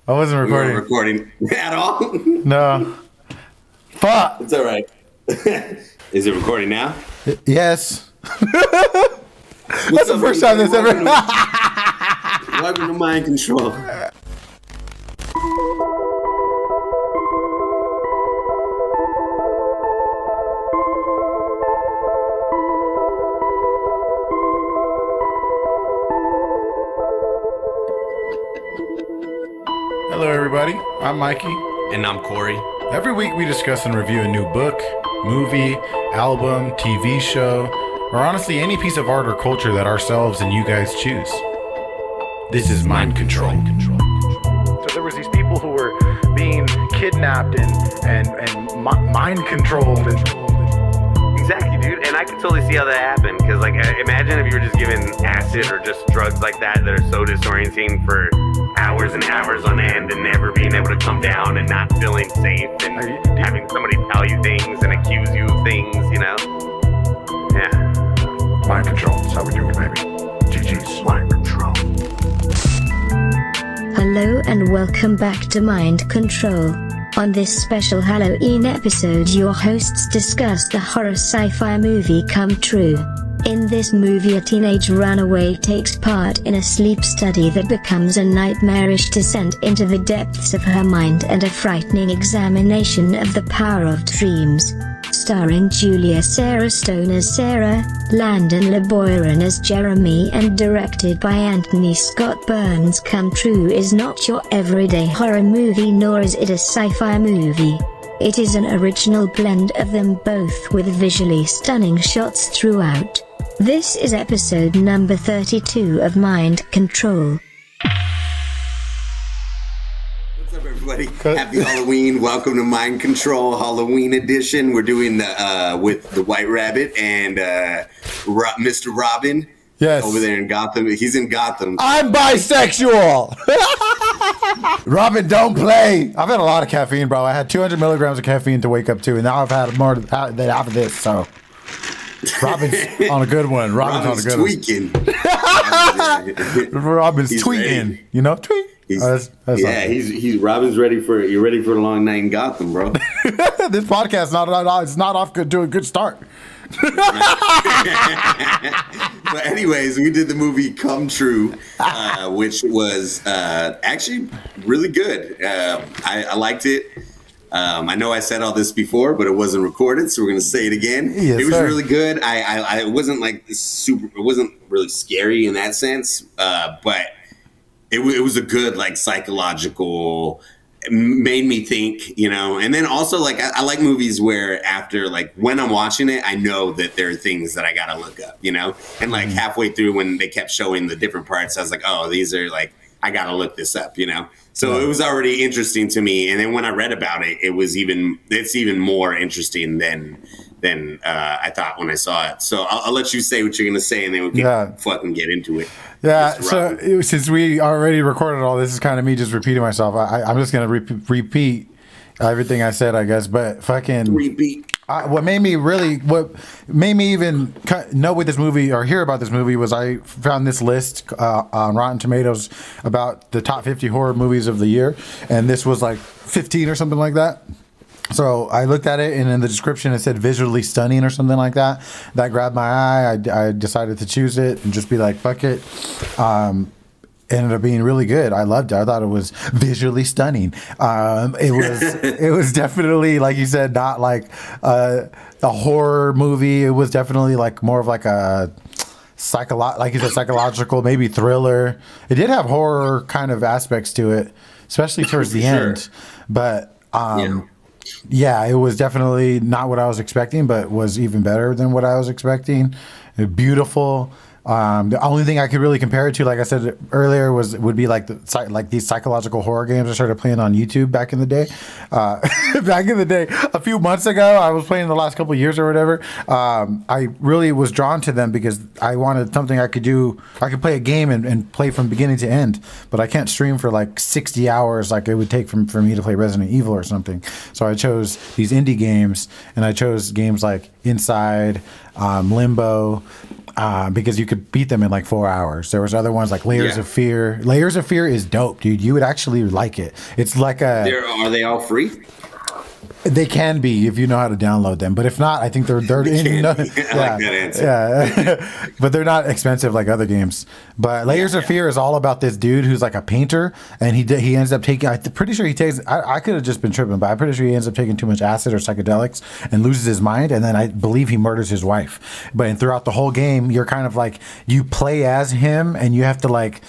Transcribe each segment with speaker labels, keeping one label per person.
Speaker 1: I wasn't
Speaker 2: We weren't
Speaker 1: recording.
Speaker 2: recording at all?
Speaker 1: No. Fuck.
Speaker 2: It's all right. Is it recording now?
Speaker 1: Yes.
Speaker 2: What's
Speaker 1: That's the first time this ever.
Speaker 2: Welcome to Mind Control.
Speaker 1: Hello, everybody. I'm Mikey.
Speaker 3: And I'm Corey.
Speaker 1: Every week we discuss and review a new book, movie, album, TV show, or honestly any piece of art or culture that ourselves and you guys choose. This is Mind Control. So there was these people who were being kidnapped and mind controlled.
Speaker 3: Exactly, dude. And I can totally see how that happened. Because, like, imagine if you were just given acid or just drugs like that that are so disorienting for hours and hours on end and never being able to come down and not feeling safe and having somebody tell you things and accuse you of things, you know? Yeah.
Speaker 1: Mind control. That's how we do it, baby. GG's. Mind control.
Speaker 4: Hello and welcome back to Mind Control. On this special Halloween episode, your hosts discuss the horror sci-fi movie Come True. In this movie, a teenage runaway takes part in a sleep study that becomes a nightmarish descent into the depths of her mind and a frightening examination of the power of dreams. Starring Julia Sarah Stone as Sarah, Landon LeBoyron as Jeremy, and directed by Anthony Scott Burns. Come True is not your everyday horror movie, nor is it a sci-fi movie. It is an original blend of them both with visually stunning shots throughout. This is episode number 32 of Mind Control.
Speaker 2: What's up, everybody? Happy Halloween. Welcome to Mind Control Halloween edition. We're doing the with the White Rabbit and Mr. Robin.
Speaker 1: Yes.
Speaker 2: Over there in Gotham. He's in Gotham.
Speaker 1: I'm bisexual. Robin, don't play. I've had a lot of caffeine, bro. I had 200 milligrams of caffeine to wake up to, and now I've had more than half of this, so... Robin's on a good one. Robin's on a good
Speaker 2: tweaking.
Speaker 1: Robin's
Speaker 2: He's
Speaker 1: tweeting.
Speaker 2: ready.
Speaker 1: You know, tweet.
Speaker 2: That's he's Robin's ready for you're ready for a long night in Gotham, bro.
Speaker 1: This podcast it's not off good to a good start.
Speaker 2: But anyways, we did the movie Come True, which was actually really good. I liked it. I know I said all this before, but it wasn't recorded, so we're gonna say it again.
Speaker 1: Yes,
Speaker 2: it was
Speaker 1: sir.
Speaker 2: really good. I wasn't like super. It wasn't really scary in that sense, but it was a good like psychological. It made me think, you know. And then also like I like movies where after like when I'm watching it, I know that there are things that I gotta look up, you know. And like halfway through when they kept showing the different parts, I was like, oh, these are like I gotta look this up, you know. So it was already interesting to me, and then when I read about it, it's even more interesting than I thought when I saw it. So I'll let you say what you're gonna say, and then we can fucking get into it.
Speaker 1: Yeah. So since we already recorded all this, is kind of me just repeating myself. I'm just gonna repeat everything I said, I guess. But fucking
Speaker 2: repeat.
Speaker 1: What made me even know with this movie or hear about this movie was I found this list on Rotten Tomatoes about the top 50 horror movies of the year, and this was like 15 or something like that. So I looked at it, and in the description it said visually stunning or something like that. That grabbed my eye. I decided to choose it and just be like, fuck it. Ended up being really good. I loved it. I thought it was visually stunning. It was definitely, like you said, not like a horror movie. It was definitely like more of like a psychological, maybe thriller. It did have horror kind of aspects to it, especially towards the end. But yeah, it was definitely not what I was expecting, but was even better than what I was expecting. Beautiful. The only thing I could really compare it to, like I said earlier, would be like these psychological horror games I started playing on YouTube back in the day. A few months ago, I was playing the last couple of years or whatever. I really was drawn to them because I wanted something I could do. I could play a game and play from beginning to end, but I can't stream for like 60 hours like it would take for me to play Resident Evil or something. So I chose these indie games, and I chose games like Inside, Limbo. because you could beat them in like 4 hours. There was other ones like Layers of Fear. Layers of Fear is dope, dude. You would actually like it. It's like
Speaker 2: Are they all free?
Speaker 1: They can be if you know how to download them, but if not, I think they're in.
Speaker 2: I like that answer.
Speaker 1: Yeah, but they're not expensive like other games. But Layers of Fear is all about this dude who's like a painter, and he ends up taking. I'm pretty sure he takes. I could have just been tripping, but I'm pretty sure he ends up taking too much acid or psychedelics and loses his mind, and then I believe he murders his wife. But and throughout the whole game, you're kind of like you play as him, and you have to like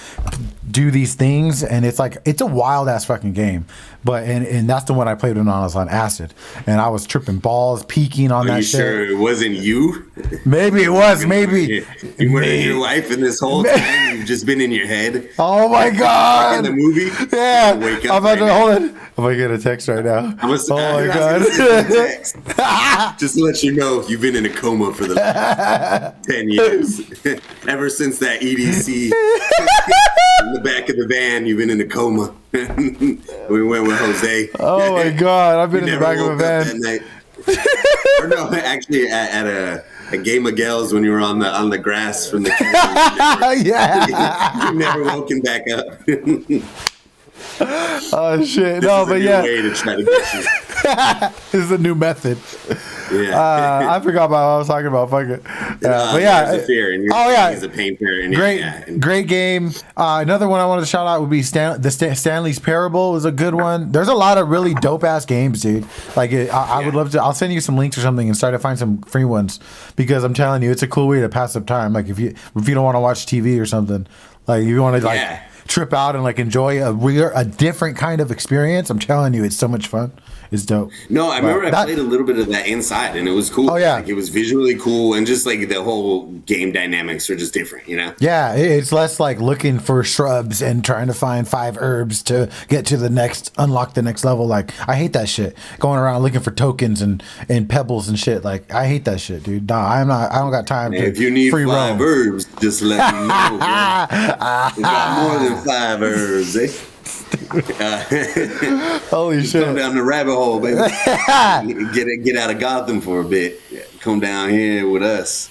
Speaker 1: do these things, and it's a wild ass fucking game. But and that's the one I played when I was on acid, and I was tripping balls, peeking on that shit.
Speaker 2: Sure it wasn't you?
Speaker 1: Maybe it was. Maybe
Speaker 2: you murdered your wife, and this whole time you've just been in your head.
Speaker 1: Oh my god!
Speaker 2: In the movie.
Speaker 1: Yeah.
Speaker 2: Wake up
Speaker 1: I'm about to hold it. I'm gonna get a text right now. Oh my god!
Speaker 2: Just to let you know, you've been in a coma for the last 10 years. Ever since that EDC in the back of the van, you've been in a coma. We went with Jose.
Speaker 1: Oh my god! I've been in the back of a van.
Speaker 2: That night. Or no, actually at a game of Gales when you were on the grass from the
Speaker 1: yeah.
Speaker 2: You never woken back up.
Speaker 1: Oh shit!
Speaker 2: This
Speaker 1: No,
Speaker 2: is a
Speaker 1: but
Speaker 2: new
Speaker 1: yeah,
Speaker 2: way to try to get you.
Speaker 1: this is a new method.
Speaker 2: Yeah.
Speaker 1: I forgot about what I was talking about. Fuck it. But
Speaker 2: yeah, Fear, and he's a painter. And
Speaker 1: great game. Another one I wanted to shout out would be Stanley's Parable is a good one. There's a lot of really dope ass games, dude. Like I would love to. I'll send you some links or something and start to find some free ones because I'm telling you, it's a cool way to pass up time. Like if you don't want to watch TV or something, like you want to trip out and like enjoy a different kind of experience. I'm telling you, it's so much fun. It's dope.
Speaker 2: No, I remember I played a little bit of that inside, and it was cool.
Speaker 1: Oh yeah,
Speaker 2: like, it was visually cool, and just like the whole game dynamics are just different, you know.
Speaker 1: Yeah, it's less like looking for shrubs and trying to find 5 herbs to get to unlock the next level. Like I hate that shit. Going around looking for tokens and pebbles and shit. Like I hate that shit, dude. Nah, I don't got time.
Speaker 2: And if you need 5 herbs, just let me know. You got more than 5 herbs, eh?
Speaker 1: Holy shit!
Speaker 2: Come down the rabbit hole, baby. get out of Gotham for a bit. Come down here with us.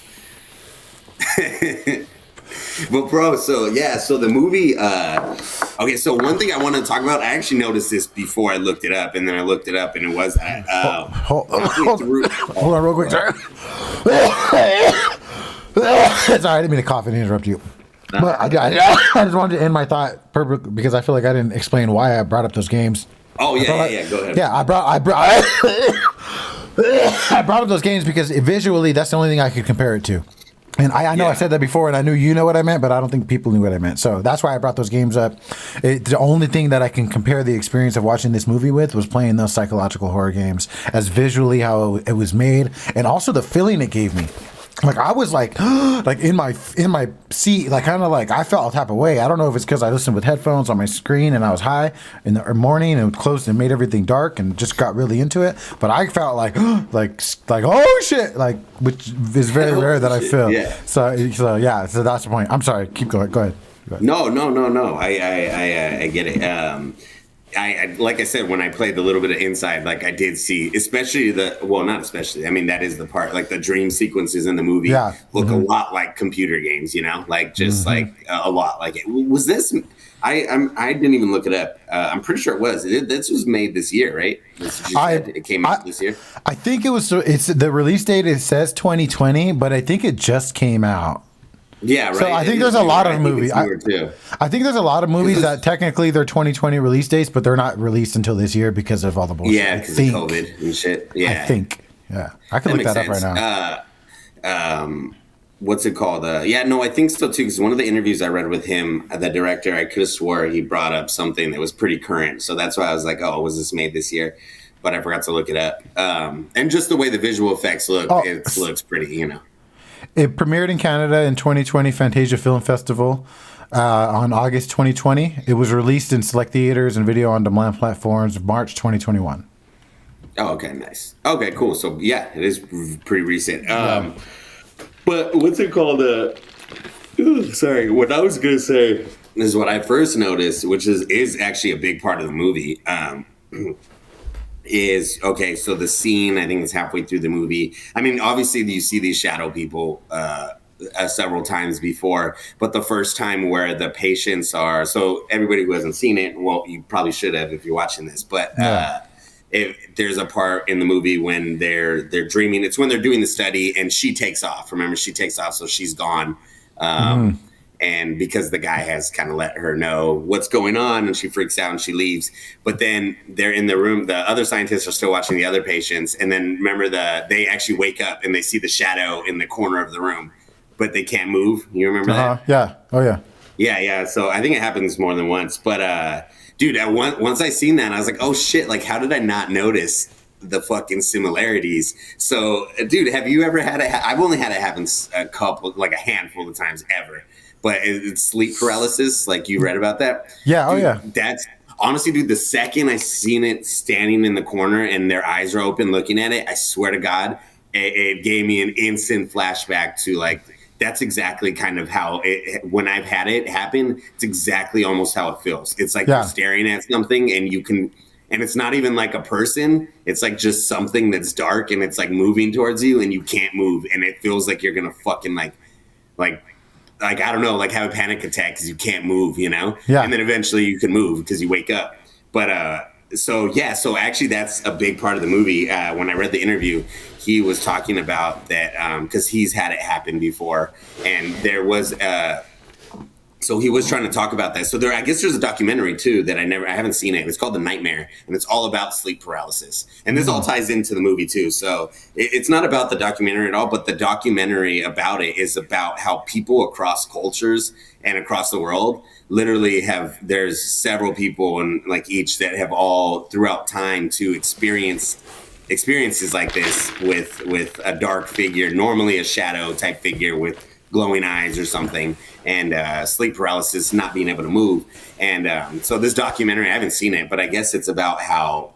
Speaker 2: But bro, so the movie. Okay, so one thing I want to talk about. I actually noticed this before I looked it up, and then I looked it up, and it was
Speaker 1: hold on, real quick. Sorry. It's all right. I didn't mean to cough and interrupt you. But I just wanted to end my thought perfectly because I feel like I didn't explain why I brought up those games.
Speaker 2: Oh yeah, go ahead.
Speaker 1: Yeah, I brought up those games because visually that's the only thing I could compare it to. And I know I said that before, and I knew you know what I meant, but I don't think people knew what I meant. So that's why I brought those games up. The only thing that I can compare the experience of watching this movie with was playing those psychological horror games, as visually how it was made, and also the feeling it gave me. Like I was like in my seat, like kind of like I felt a type of way. I don't know if it's because I listened with headphones on my screen and I was high in the morning and it closed and made everything dark and just got really into it. But I felt like oh shit, like which is very rare that I feel. Yeah. So that's the point. I'm sorry. Keep going. Go ahead.
Speaker 2: No. I get it. I like I said, when I played a little bit of Inside, like I did see, especially not especially, I mean, that is the part, like the dream sequences in the movie look a lot like computer games, you know, like just like a lot like it. Was this, I didn't even look it up. I'm pretty sure it was. This was made this year, right? It came out this year.
Speaker 1: I think it was, it's the release date, it says 2020, but I think it just came out.
Speaker 2: Yeah, right.
Speaker 1: So I think there's a lot of movies. I think there's a lot of movies that technically they're 2020 release dates, but they're not released until this year because of all the bullshit.
Speaker 2: Yeah, because of COVID and shit. Yeah,
Speaker 1: I think. Yeah, I can look that up right
Speaker 2: now. What's it called? I think so too. Because one of the interviews I read with him, the director, I could have swore he brought up something that was pretty current. So that's why I was like, "Oh, was this made this year?" But I forgot to look it up. And just the way the visual effects look, it looks pretty, you know.
Speaker 1: It premiered in Canada in 2020 Fantasia Film Festival on August 2020. It was released in select theaters and video on demand platforms March 2021.
Speaker 2: Oh, okay, nice. Okay, cool. So yeah, it is pretty recent. But what's it called? Sorry, what I was gonna say is what I first noticed, which is actually a big part of the movie. Is okay. So the scene, I think it's halfway through the movie. I mean, obviously you see these shadow people several times before, but the first time where the patients are, so everybody who hasn't seen it, well, you probably should have if you're watching this, but there's a part in the movie when they're dreaming. It's when they're doing the study and she takes off. Remember, she takes off, so she's gone. And because the guy has kind of let her know what's going on, and she freaks out and she leaves. But then they're in the room. The other scientists are still watching the other patients. And then remember, they actually wake up and they see the shadow in the corner of the room, but they can't move. You remember that?
Speaker 1: Yeah. Oh, yeah.
Speaker 2: Yeah. So I think it happens more than once. But dude, once I seen that, I was like, oh shit! Like, how did I not notice the fucking similarities? So, dude, have you ever had I've only had it happen a handful of times ever. But it's sleep paralysis, like you read about that.
Speaker 1: Yeah,
Speaker 2: dude,
Speaker 1: yeah.
Speaker 2: That's honestly, dude, the second I seen it standing in the corner and their eyes are open looking at it, I swear to God, it gave me an instant flashback to like, that's exactly kind of how when I've had it happen, it's exactly almost how it feels. It's like you're staring at something and and it's not even like a person. It's like just something that's dark and it's like moving towards you and you can't move. And it feels like you're going to fucking like, I don't know, like have a panic attack because you can't move, you know?
Speaker 1: Yeah.
Speaker 2: And then eventually you can move because you wake up. But so actually that's a big part of the movie. When I read the interview, he was talking about that because he's had it happen before. And there was so he was trying to talk about that. So I guess there's a documentary too that I haven't seen it. It's called The Nightmare, and it's all about sleep paralysis. And this all ties into the movie too. So it's not about the documentary at all, but the documentary about it is about how people across cultures and across the world literally there's several people and like each that have all throughout time to experiences like this with a dark figure, normally a shadow type figure with glowing eyes or something, and sleep paralysis, not being able to move. And so this documentary, I haven't seen it, but I guess it's about how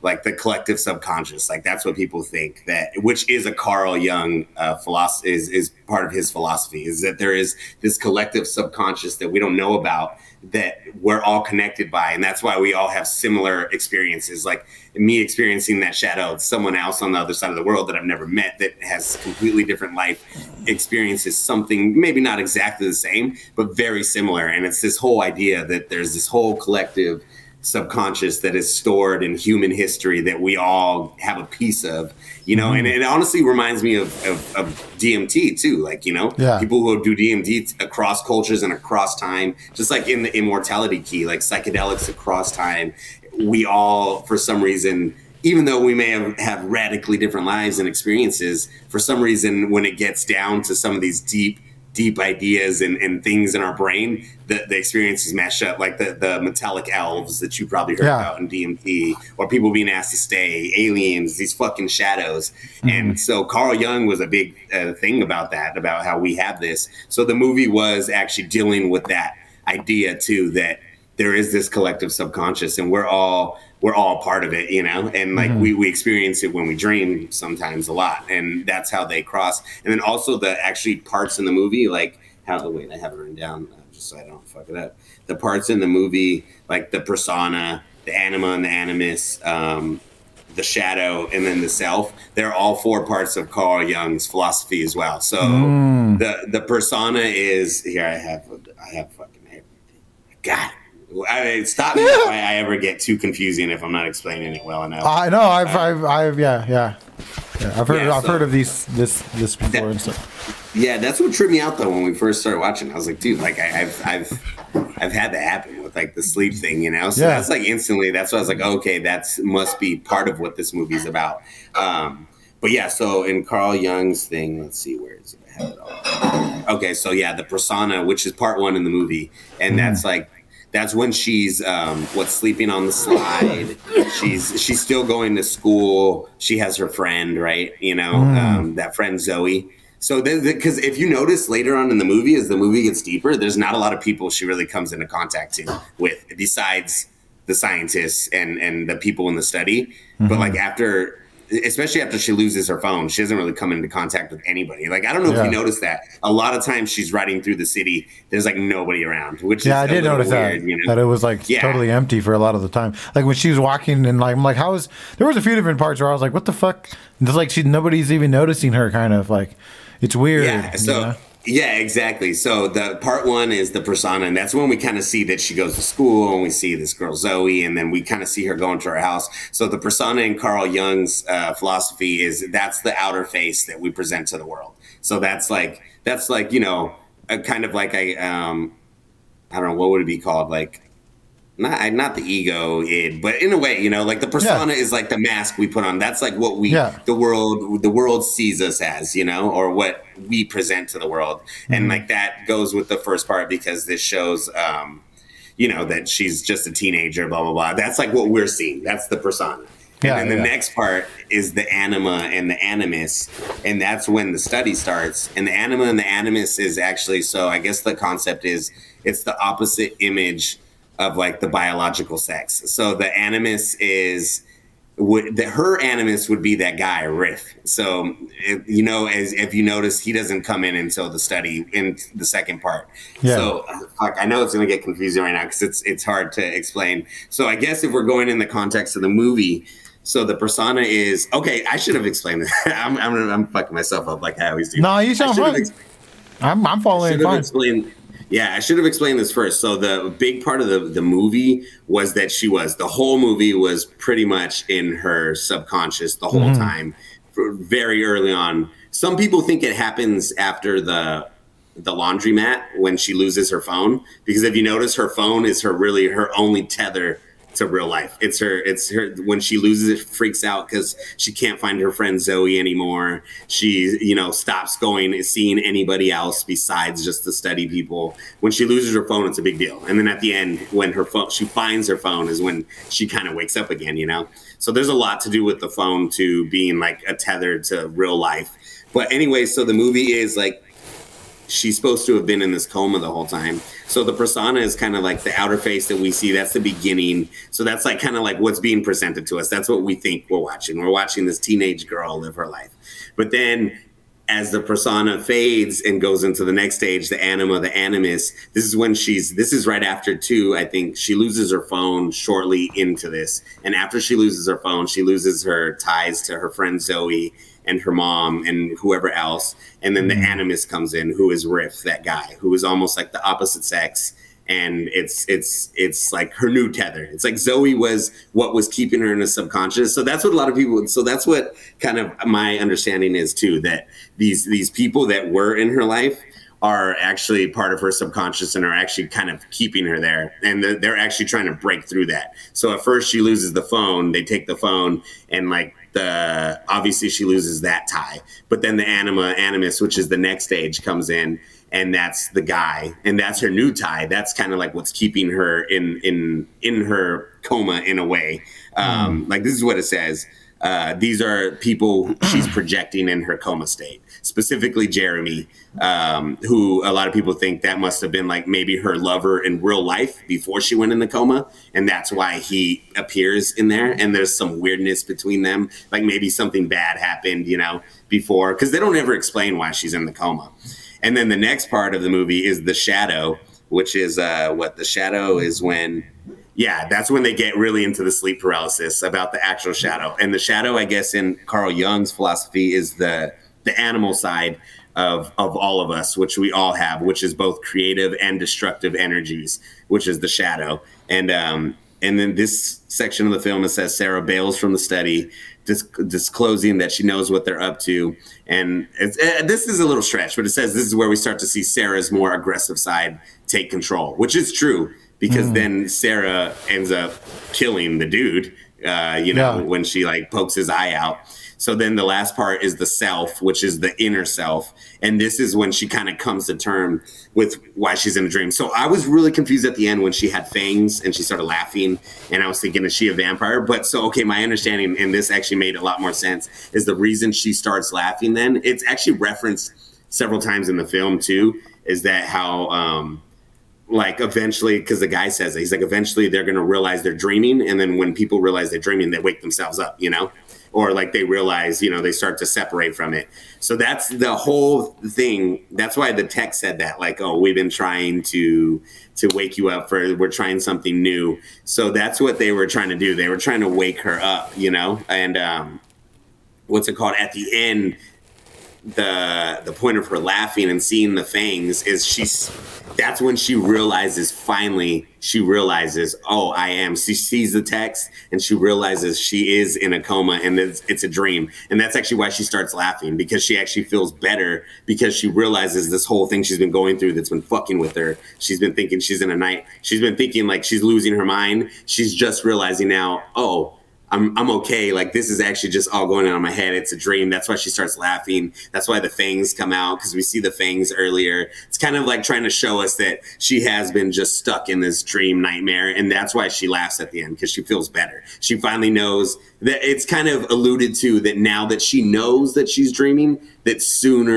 Speaker 2: like the collective subconscious, like that's what people think, which is a Carl Jung philosophy, is part of his philosophy, is that there is this collective subconscious that we don't know about, that we're all connected by. And that's why we all have similar experiences. Like me experiencing that shadow, someone else on the other side of the world that I've never met that has completely different life experiences something, maybe not exactly the same, but very similar. And it's this whole idea that there's this whole collective subconscious that is stored in human history that we all have a piece of, you know. And it honestly reminds me of DMT too, like, you know, people who do DMT across cultures and across time, just like in the Immortality Key, like psychedelics across time. We all, for some reason, even though we may have radically different lives and experiences, for some reason, when it gets down to some of these deep ideas and things in our brain, the experiences mash up, like the metallic elves that you probably heard about in DMT, or people being asked to stay, aliens, these fucking shadows. And so Carl Jung was a big thing about that, about how we have this. So the movie was actually dealing with that idea too, that there is this collective subconscious and we're all part of it, you know, and like we experience it when we dream sometimes a lot, and that's how they cross. And then also the actually parts in the movie, like I have it written down just so I don't fuck it up. The parts in the movie, like the persona, the anima and the animus, the shadow, and then the self, they're all four parts of Carl Jung's philosophy as well. So the persona is here. I have fucking hair. God. Stop me if I ever get too confusing if I'm not explaining it well enough.
Speaker 1: I know. I've heard of this before and stuff.
Speaker 2: Yeah, that's what tripped me out though when we first started watching. I was like, dude, like I've had that happen with like the sleep thing, you know. So that's like instantly. That's why I was like, okay, that must be part of what this movie's about. But yeah, so in Carl Jung's thing, let's see, where is it? I have it all. Okay, so yeah, the persona, which is part one in the movie, and that's when she's sleeping on the slide. She's still going to school. She has her friend, right? You know, that friend Zoe. So because if you notice later on in the movie, as the movie gets deeper, there's not a lot of people she really comes into contact with besides the scientists and the people in the study. But like especially after she loses her phone, she doesn't really come into contact with anybody. Like, I don't know if you noticed that. A lot of times she's riding through the city, there's like nobody around, which is
Speaker 1: I did notice
Speaker 2: weird,
Speaker 1: that,
Speaker 2: you know?
Speaker 1: that it was like totally empty for a lot of the time. Like when she was walking and like, I'm like, there was a few different parts where I was like, what the fuck? It's like nobody's even noticing her, kind of like, it's weird.
Speaker 2: Yeah. So Yeah, exactly. So the part one is the persona, and that's when we kind of see that she goes to school, and we see this girl Zoe, and then we kind of see her going to her house. So the persona in Carl Jung's philosophy is that's the outer face that we present to the world. So that's like a kind of like I don't know what would it be called, like not the ego id, but in a way, like the persona is like the mask we put on. That's like what the world sees us as, or what we present to the world. And like that goes with the first part because this shows that she's just a teenager, blah blah blah. That's like what we're seeing. That's the persona. And then the next part is the anima and the animus, and that's when the study starts. And the anima and the animus is actually, so I guess the concept is it's the opposite image of like the biological sex. So the animus is her animus would be that guy Riff. So as if you notice, he doesn't come in until the study in the second part. So I know it's going to get confusing right now because it's hard to explain. So I guess if we're going in the context of the movie, so the persona is okay. I should have explained this. I'm fucking myself up like I always do.
Speaker 1: No, you sound right. I'm following fine.
Speaker 2: I should have explained this first. So the big part of the movie was that the whole movie was pretty much in her subconscious the whole time, very early on. Some people think it happens after the laundromat when she loses her phone, because if you notice, her phone is her only tether to real life. It's her when she loses it, freaks out because she can't find her friend Zoe anymore. She stops seeing anybody else besides just the study people. When she loses her phone, it's a big deal. And then at the end, when she finds her phone, is when she kind of wakes up again. So there's a lot to do with the phone to being like a tether to real life. But anyway, so the movie is like, she's supposed to have been in this coma the whole time. So the persona is kind of like the outer face that we see. That's the beginning. So that's like kind of like what's being presented to us. That's what we think we're watching. We're watching this teenage girl live her life. But then as the persona fades and goes into the next stage, the anima, the animus, this is right after two, I think she loses her phone shortly into this. And after she loses her phone, she loses her ties to her friend Zoe and her mom and whoever else. And then the animus comes in, who is Riff, that guy, who is almost like the opposite sex. And it's like her new tether. It's like Zoe was what was keeping her in the subconscious. So that's what a lot of people, so that's what kind of my understanding is too, that these people that were in her life are actually part of her subconscious and are actually kind of keeping her there. And they're actually trying to break through that. So at first she loses the phone, they take the phone, and like obviously she loses that tie. But then the animus, which is the next stage, comes in, and that's the guy, and that's her new tie. That's kind of like what's keeping her in her coma in a way. Like this is what it says. These are people she's projecting in her coma state, specifically Jeremy, who a lot of people think that must have been like maybe her lover in real life before she went in the coma. And that's why he appears in there. And there's some weirdness between them. Like maybe something bad happened, before, because they don't ever explain why she's in the coma. And then the next part of the movie is the shadow, which is what the shadow is when... Yeah, that's when they get really into the sleep paralysis about the actual shadow. And the shadow, I guess, in Carl Jung's philosophy is the animal side of all of us, which we all have, which is both creative and destructive energies, which is the shadow. And then this section of the film, it says Sarah bails from the study, disclosing that she knows what they're up to. And this is a little stretch, but it says this is where we start to see Sarah's more aggressive side take control, which is true. Because then Sarah ends up killing the dude, when she like pokes his eye out. So then the last part is the self, which is the inner self. And this is when she kind of comes to term with why she's in a dream. So I was really confused at the end when she had fangs and she started laughing. And I was thinking, is she a vampire? But so, okay, my understanding, and this actually made a lot more sense, is the reason she starts laughing then. It's actually referenced several times in the film too, is that how... like eventually, because the guy says it, he's like, eventually they're going to realize they're dreaming. And then when people realize they're dreaming, they wake themselves up, or like they realize, they start to separate from it. So that's the whole thing. That's why the text said that, like, oh, we've been trying to wake you up we're trying something new. So that's what they were trying to do. They were trying to wake her up, and what's it called at the end? the point of her laughing and seeing the fangs is that's when she realizes, oh, I am. She sees the text and she realizes she is in a coma and it's a dream. And that's actually why she starts laughing, because she actually feels better, because she realizes this whole thing she's been going through that's been fucking with her. She's been thinking she's been thinking like she's losing her mind. She's just realizing now, oh, I'm okay. Like, this is actually just all going on in my head. It's a dream. That's why she starts laughing. That's why the fangs come out, because we see the fangs earlier. It's kind of like trying to show us that she has been just stuck in this dream nightmare. And that's why she laughs at the end, because she feels better. She finally knows that it's kind of alluded to that now that she knows that she's dreaming, that soon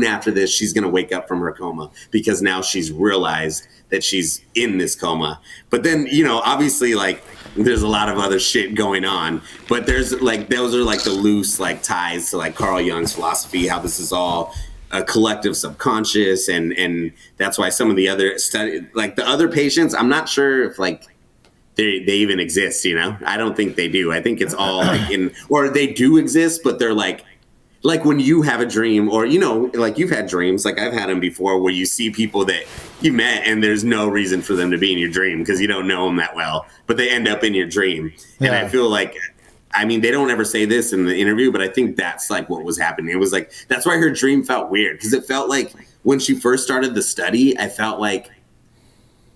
Speaker 2: after this, she's going to wake up from her coma, because now she's realized that she's in this coma. But then, obviously, like, there's a lot of other shit going on, but there's like, those are like the loose like ties to like Carl Jung's philosophy, how this is all a collective subconscious, and that's why some of the other like the other patients, I'm not sure if like they even exist. I don't think they do. I think it's all like or they do exist, but they're like when you have a dream, or like you've had dreams, like I've had them before, where you see people that you met and there's no reason for them to be in your dream because you don't know them that well, but they end up in your dream. Yeah. And I feel like, they don't ever say this in the interview, but I think that's like what was happening. It was like, that's why her dream felt weird, because it felt like when she first started the study, I felt like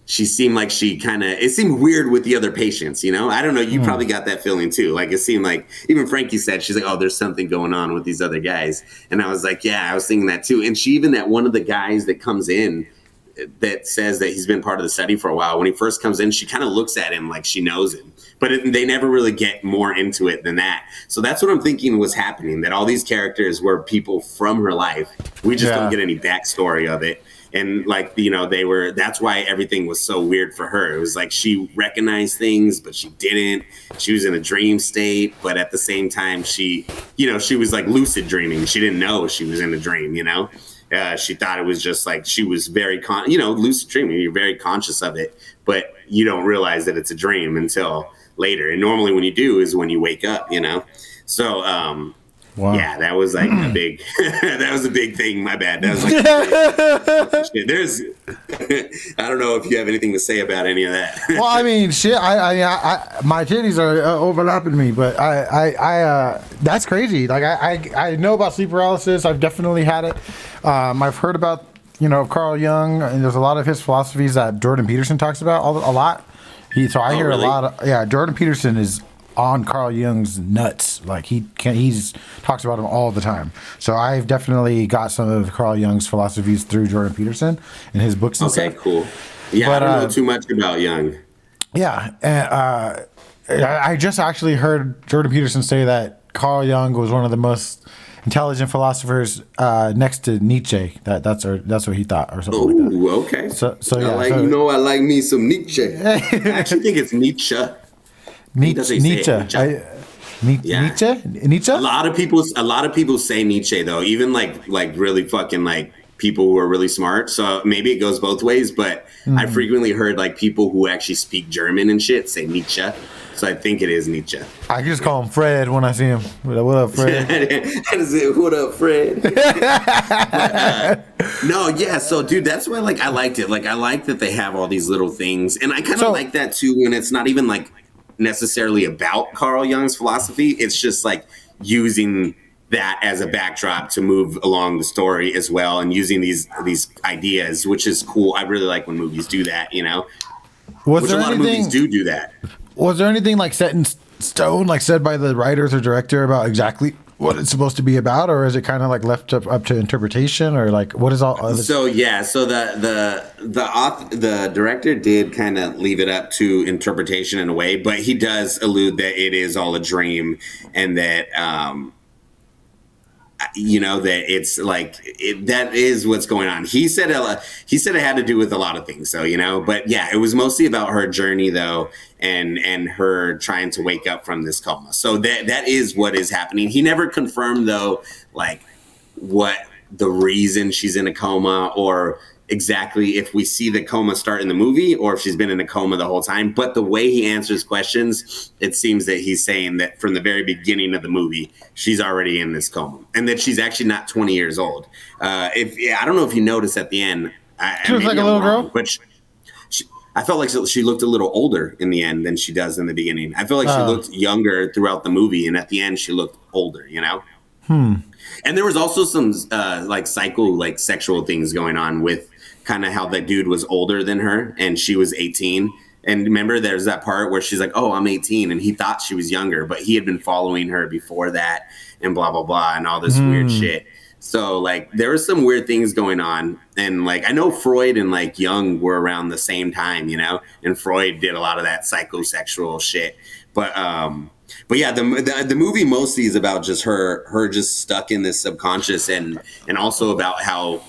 Speaker 2: she seemed like it seemed weird with the other patients, I don't know. You probably got that feeling too. Like, it seemed like, even Frankie said, she's like, oh, there's something going on with these other guys. And I was like, yeah, I was thinking that too. And that one of the guys that comes in that says that he's been part of the study for a while, when he first comes in, she kind of looks at him like she knows him, but they never really get more into it than that. So that's what I'm thinking was happening, that all these characters were people from her life. We just don't get any backstory of it. And like, that's why everything was so weird for her. It was like she recognized things, but she didn't. She was in a dream state, but at the same time, she was like lucid dreaming. She didn't know she was in a dream, she thought it was just like, she was very, lucid dreaming. You're very conscious of it, but you don't realize that it's a dream until later. And normally when you do is when you wake up, So, wow. Yeah, that was like a big, that was a big thing. My bad. That was like, there's, I don't know if you have anything to say about any of that.
Speaker 1: Well, shit. I my titties are overlapping me, but I that's crazy. Like I know about sleep paralysis. I've definitely had it. I've heard about Carl Jung, and there's a lot of his philosophies that Jordan Peterson talks about a lot. I hear really? A lot of Jordan Peterson is on Carl Jung's nuts. Like he's talks about him all the time. So I've definitely got some of Carl Jung's philosophies through Jordan Peterson and his books and stuff.
Speaker 2: Okay, cool. Yeah, but, I don't know too much about Jung.
Speaker 1: Yeah, and I just actually heard Jordan Peterson say that Carl Jung was one of the most intelligent philosophers next to Nietzsche. That's what he thought, or something like that.
Speaker 2: Okay.
Speaker 1: So yeah.
Speaker 2: I like me some Nietzsche. I actually think it's Nietzsche.
Speaker 1: Nietzsche. Nietzsche.
Speaker 2: A lot of people say Nietzsche though, even like really fucking like people who are really smart. So maybe it goes both ways, but I frequently heard like people who actually speak German and shit say Nietzsche. So I think it is Nietzsche.
Speaker 1: I can just call him Fred when I see him. What up, Fred?
Speaker 2: What up, Fred? No, yeah. So, dude, that's why like I liked it. Like I like that they have all these little things, and I kind of like that too when it's not even like necessarily about Carl Jung's philosophy. It's just like using that as a backdrop to move along the story as well, and using these ideas, which is cool. I really like when movies do that, which a lot of movies do that.
Speaker 1: Was there anything like set in stone, like said by the writers or director about exactly what it's supposed to be about, or is it kind of like left up to interpretation, or like what is all?
Speaker 2: So the director did kind of leave it up to interpretation in a way, but he does allude that it is all a dream, and that that it's like that is what's going on. He said it had to do with a lot of things, so but yeah, it was mostly about her journey though, and her trying to wake up from this coma. So that is what is happening. He never confirmed though, like what the reason she's in a coma, or exactly if we see the coma start in the movie or if she's been in a coma the whole time. But the way he answers questions, it seems that he's saying that from the very beginning of the movie, she's already in this coma and that she's actually not 20 years old. I don't know if you noticed at the end.
Speaker 1: She looks like a little girl.
Speaker 2: But I felt like she looked a little older in the end than she does in the beginning. I feel like she looked younger throughout the movie, and at the end she looked older, you know? And there was also some sexual things going on with kind of how that dude was older than her and she was 18. And remember, there's that part where she's like, oh, I'm 18. And he thought she was younger, but he had been following her before that and blah, blah, blah, and all this weird shit. So, like, there were some weird things going on. And, like, I know Freud and, like, Jung were around the same time, you know? And Freud did a lot of that psychosexual shit. But yeah, the movie mostly is about just her just stuck in this subconscious and also about how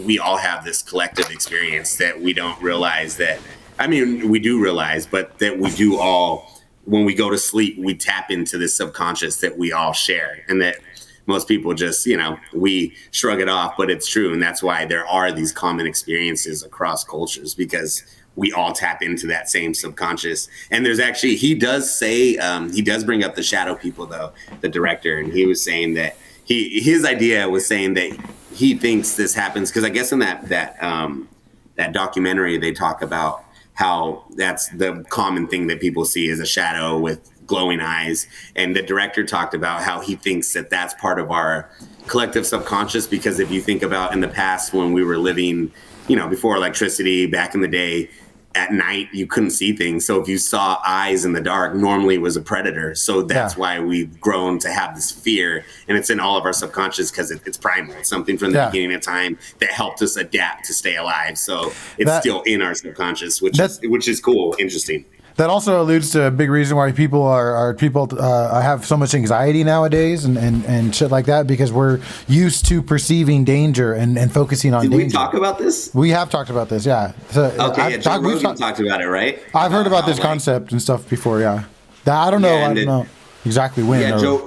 Speaker 2: we all have this collective experience that we don't realize that. I mean, we do realize, but that we do all, when we go to sleep, we tap into this subconscious that we all share, and that most people just, you know, we shrug it off, but it's true. And that's why there are these common experiences across cultures, because we all tap into that same subconscious. And there's actually, he does say, he does bring up the shadow people, though, the director, and he was saying that his idea was saying that he thinks this happens because I guess in that documentary they talk about how that's the common thing that people see is a shadow with glowing eyes, and the director talked about how he thinks that that's part of our collective subconscious, because if you think about in the past when we were living, you know, before electricity, back in the day, at night you couldn't see things, so if you saw eyes in the dark, normally it was a predator. So that's why we've grown to have this fear, and it's in all of our subconscious because it's primal. It's something from the beginning of time that helped us adapt to stay alive. So it's still in our subconscious, which is cool, interesting.
Speaker 1: That also alludes to a big reason why people have so much anxiety nowadays and shit like that, because we're used to perceiving danger and focusing on danger.
Speaker 2: Did we talk about this?
Speaker 1: We have talked about this, yeah. So,
Speaker 2: okay, Joe Rogan talked about it, right?
Speaker 1: I've heard about this concept and stuff before, yeah. I don't know exactly when.
Speaker 2: Yeah,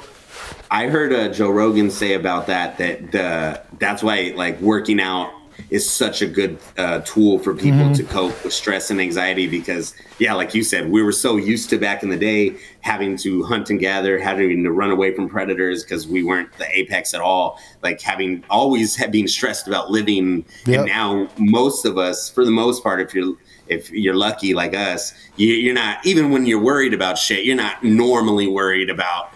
Speaker 2: I heard Joe Rogan say about that's why, like, working out is such a good tool for people to cope with stress and anxiety, because like you said, we were so used to back in the day having to hunt and gather, having to run away from predators because we weren't the apex at all, like being stressed about living. And now most of us, for the most part, if you're lucky like us, you're not, even when you're worried about shit, you're not normally worried about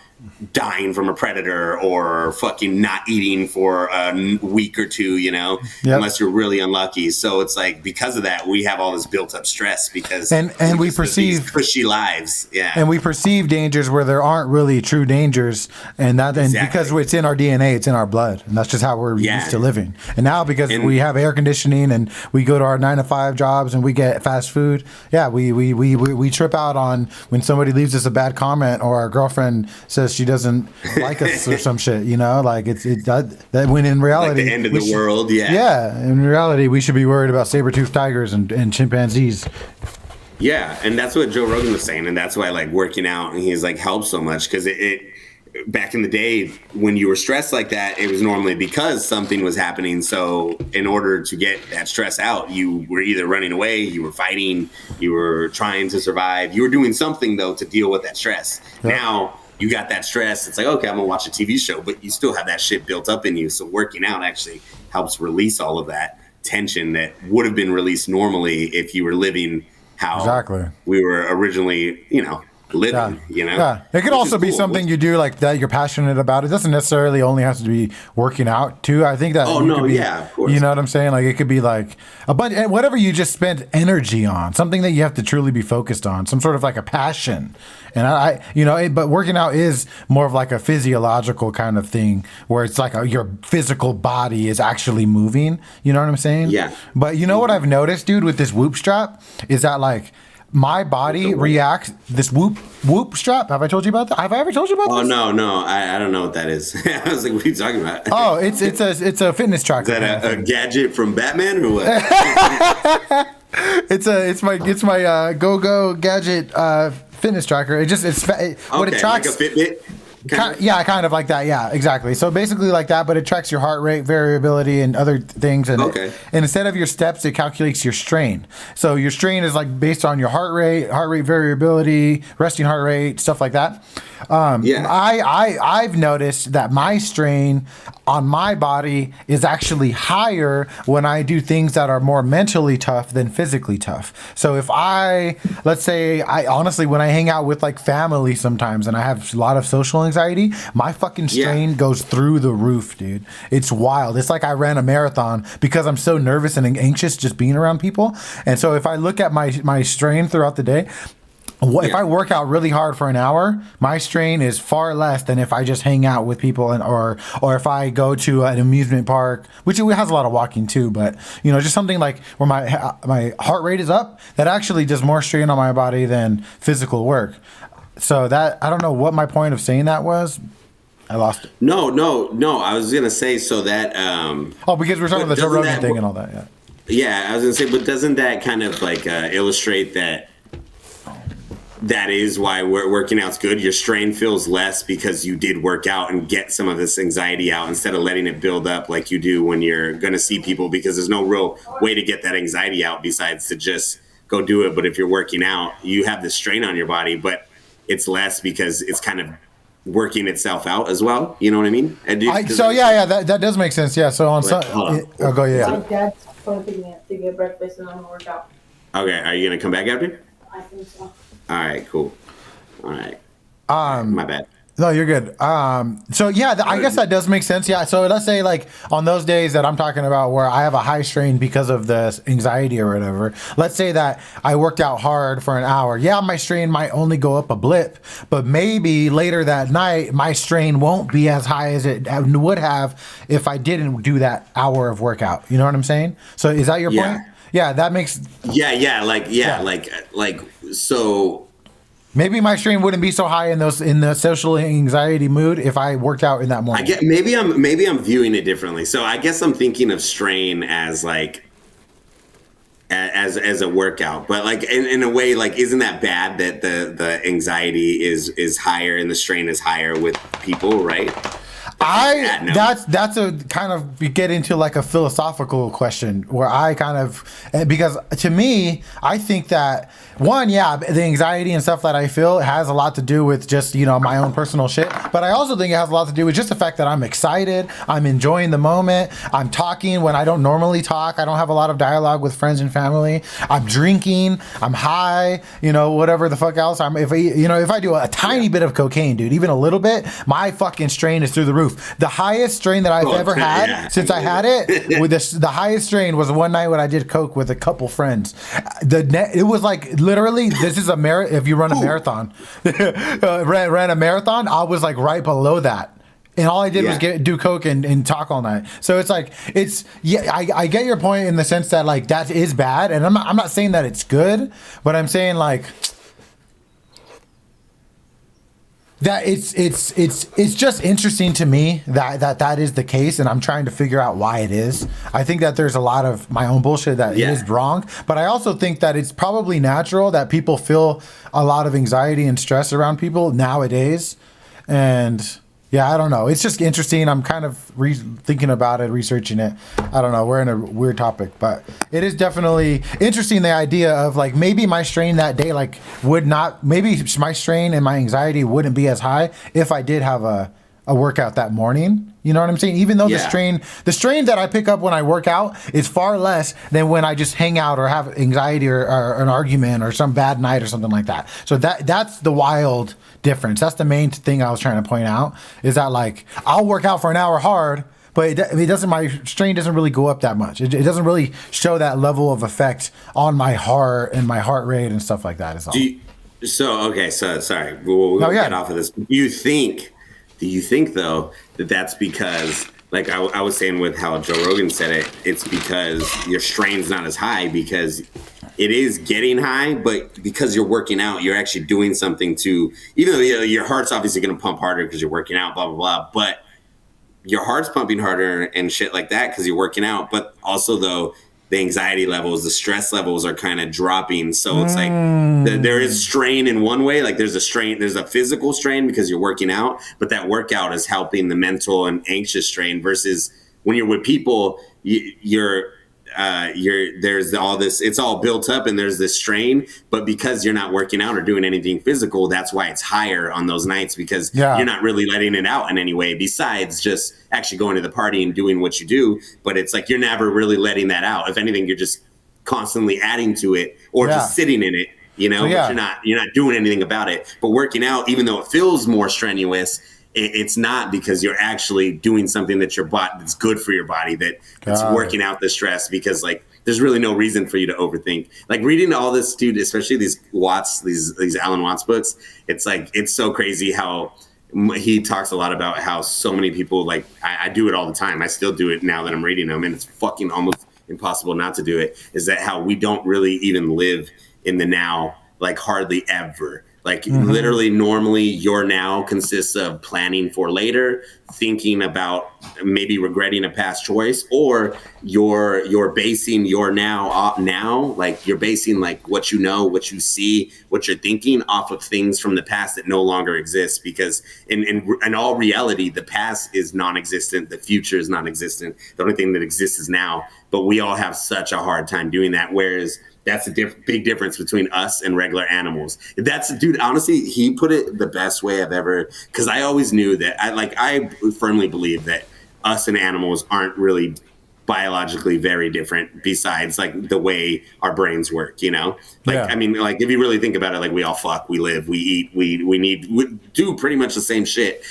Speaker 2: dying from a predator or fucking not eating for a week or two, you know, unless you're really unlucky. So it's like, because of that, we have all this built up stress because
Speaker 1: and we perceive
Speaker 2: cushy lives.
Speaker 1: And we perceive dangers where there aren't really true dangers, and because it's in our DNA, it's in our blood, and that's just how we're used to living. And now because we have air conditioning and we go to our 9-to-5 jobs and we get fast food, we trip out on when somebody leaves us a bad comment or our girlfriend says she doesn't like us or some shit, you know, like that when in reality,
Speaker 2: like the end of the world.
Speaker 1: In reality, we should be worried about saber-toothed tigers and chimpanzees.
Speaker 2: Yeah, and that's what Joe Rogan was saying, and that's why, like, working out, and he's like, helps so much, because it back in the day when you were stressed like that, it was normally because something was happening. So in order to get that stress out, you were either running away, you were fighting, you were trying to survive, you were doing something though to deal with that stress. Now you got that stress, it's like, okay, I'm gonna watch a TV show, but you still have that shit built up in you. So working out actually helps release all of that tension that would have been released normally if you were living how we were originally, you know, living, you know?
Speaker 1: Yeah. It could also be something you do like that you're passionate about. It doesn't necessarily only have to be working out too. I think that
Speaker 2: of course.
Speaker 1: You know what I'm saying? Like, it could be like a bunch, whatever you just spent energy on, something that you have to truly be focused on, some sort of like a passion. And but working out is more of like a physiological kind of thing where it's like your physical body is actually moving. You know what I'm saying?
Speaker 2: Yeah.
Speaker 1: But you know what I've noticed, dude, with this Whoop strap is that, like, my body reacts, this whoop strap. Have I told you about that? Have I ever told you about this?
Speaker 2: Oh, no. I don't know what that is. I was like, what are you talking about?
Speaker 1: Oh, it's a fitness tracker.
Speaker 2: Is that a gadget from Batman or what?
Speaker 1: It's my go gadget fitness tracker. What it tracks.
Speaker 2: Like a Fitbit?
Speaker 1: Kind of like that. Yeah, exactly. So basically like that, but it tracks your heart rate variability and other things. And and instead of your steps, it calculates your strain. So your strain is like based on your heart rate variability, resting heart rate, stuff like that. I've noticed that my strain on my body is actually higher when I do things that are more mentally tough than physically tough. So if let's say honestly, when I hang out with like family sometimes and I have a lot of social anxiety, my fucking strain goes through the roof, dude. It's wild. It's like I ran a marathon because I'm so nervous and anxious just being around people. And so if I look at my strain throughout the day, if I work out really hard for an hour, my strain is far less than if I just hang out with people or if I go to an amusement park, which has a lot of walking too. But just something like where my heart rate is up, that actually does more strain on my body than physical work. So that I don't know what my point of saying that was. I lost it.
Speaker 2: No. I was gonna say so that.
Speaker 1: Because we're talking about the Joe Rogan thing and all that. Yeah.
Speaker 2: Yeah, I was gonna say, but doesn't that kind of like illustrate that? That is why working out's good. Your strain feels less because you did work out and get some of this anxiety out instead of letting it build up like you do when you're going to see people, because there's no real way to get that anxiety out besides to just go do it. But if you're working out, you have the strain on your body, but it's less because it's kind of working itself out as well. You know what I mean?
Speaker 1: That does make sense. Yeah. So on go. Yeah.
Speaker 5: My dad's picking me up to get breakfast and I'm going to work out.
Speaker 2: Okay. Are you going to come back after?
Speaker 5: I think so.
Speaker 2: All right, cool. All right. My bad.
Speaker 1: No, you're good. I guess that does make sense. Yeah. So let's say like on those days that I'm talking about where I have a high strain because of the anxiety or whatever, let's say that I worked out hard for an hour. Yeah, my strain might only go up a blip, but maybe later that night, my strain won't be as high as it would have if I didn't do that hour of workout. You know what I'm saying? So is that your point? Yeah, that makes.
Speaker 2: So
Speaker 1: maybe my strain wouldn't be so high in the social anxiety mood if I worked out in that morning.
Speaker 2: Maybe I'm viewing it differently. So I guess I'm thinking of strain as like as a workout, but like in a way, like isn't that bad that the anxiety is higher and the strain is higher with people, right?
Speaker 1: That's a kind of get into like a philosophical question where I kind of, because to me, I think that the anxiety and stuff that I feel has a lot to do with just, my own personal shit. But I also think it has a lot to do with just the fact that I'm excited. I'm enjoying the moment. I'm talking when I don't normally talk. I don't have a lot of dialogue with friends and family. I'm drinking. I'm high, whatever the fuck else. If I do a tiny bit of cocaine, dude, even a little bit, my fucking strain is through the roof. The highest strain that I've ever had since I had it, with the highest strain was one night when I did coke with a couple friends. It was like literally, this is if you run a marathon, ran a marathon, I was like right below that. And all I did was do coke and talk all night. So it's like, I get your point in the sense that like that is bad. And I'm not saying that it's good, but I'm saying like, that it's just interesting to me that is the case, and I'm trying to figure out why it is. I think that there's a lot of my own bullshit that is wrong, but I also think that it's probably natural that people feel a lot of anxiety and stress around people nowadays, and I don't know. It's just interesting. I'm kind of thinking about it, researching it. I don't know. We're in a weird topic, but it is definitely interesting. The idea of like maybe my strain that day maybe my strain and my anxiety wouldn't be as high if I did have a workout that morning. You know what I'm saying? Even though the strain that I pick up when I work out is far less than when I just hang out or have anxiety or an argument or some bad night or something like that. So that's the wild difference. That's the main thing I was trying to point out, is that like I'll work out for an hour hard, but it doesn't. My strain doesn't really go up that much. It doesn't really show that level of effect on my heart and my heart rate and stuff like that. Is all.
Speaker 2: So sorry, we'll get off of this. Do you think though that's because, like I was saying with how Joe Rogan said it, it's because your strain's not as high because it is getting high, but because you're working out, you're actually doing something to, even though your heart's obviously going to pump harder because you're working out, blah, blah, blah, but your heart's pumping harder and shit like that because you're working out. But also though, the anxiety levels, the stress levels are kind of dropping. So it's like there is strain in one way. Like there's a physical strain because you're working out, but that workout is helping the mental and anxious strain versus when you're with people, there's all this, it's all built up and there's this strain, but because you're not working out or doing anything physical, that's why it's higher on those nights because you're not really letting it out in any way besides just actually going to the party and doing what you do. But it's like, you're never really letting that out. If anything, you're just constantly adding to it or just sitting in it, but you're not doing anything about it. But working out, even though it feels more strenuous, it's not because you're actually doing something that's that's good for your body, that's working out the stress because like there's really no reason for you to overthink. Like reading all this, dude, especially these Alan Watts books, it's like, it's so crazy how he talks a lot about how so many people, like I do it all the time. I still do it now that I'm reading them and it's fucking almost impossible not to do it, is that how we don't really even live in the now, like hardly ever. Like literally normally your now consists of planning for later, thinking about maybe regretting a past choice, or you're basing your now, like you're basing like what you know, what you see, what you're thinking off of things from the past that no longer exist. Because in all reality, the past is non-existent. The future is non-existent. The only thing that exists is now. But we all have such a hard time doing that. Whereas that's a big difference between us and regular animals. Dude, honestly, he put it the best way I've ever, because I always knew that I firmly believe that us and animals aren't really biologically very different besides like the way our brains work, I mean, like if you really think about it, like we all fuck, we live, we eat, we do pretty much the same shit.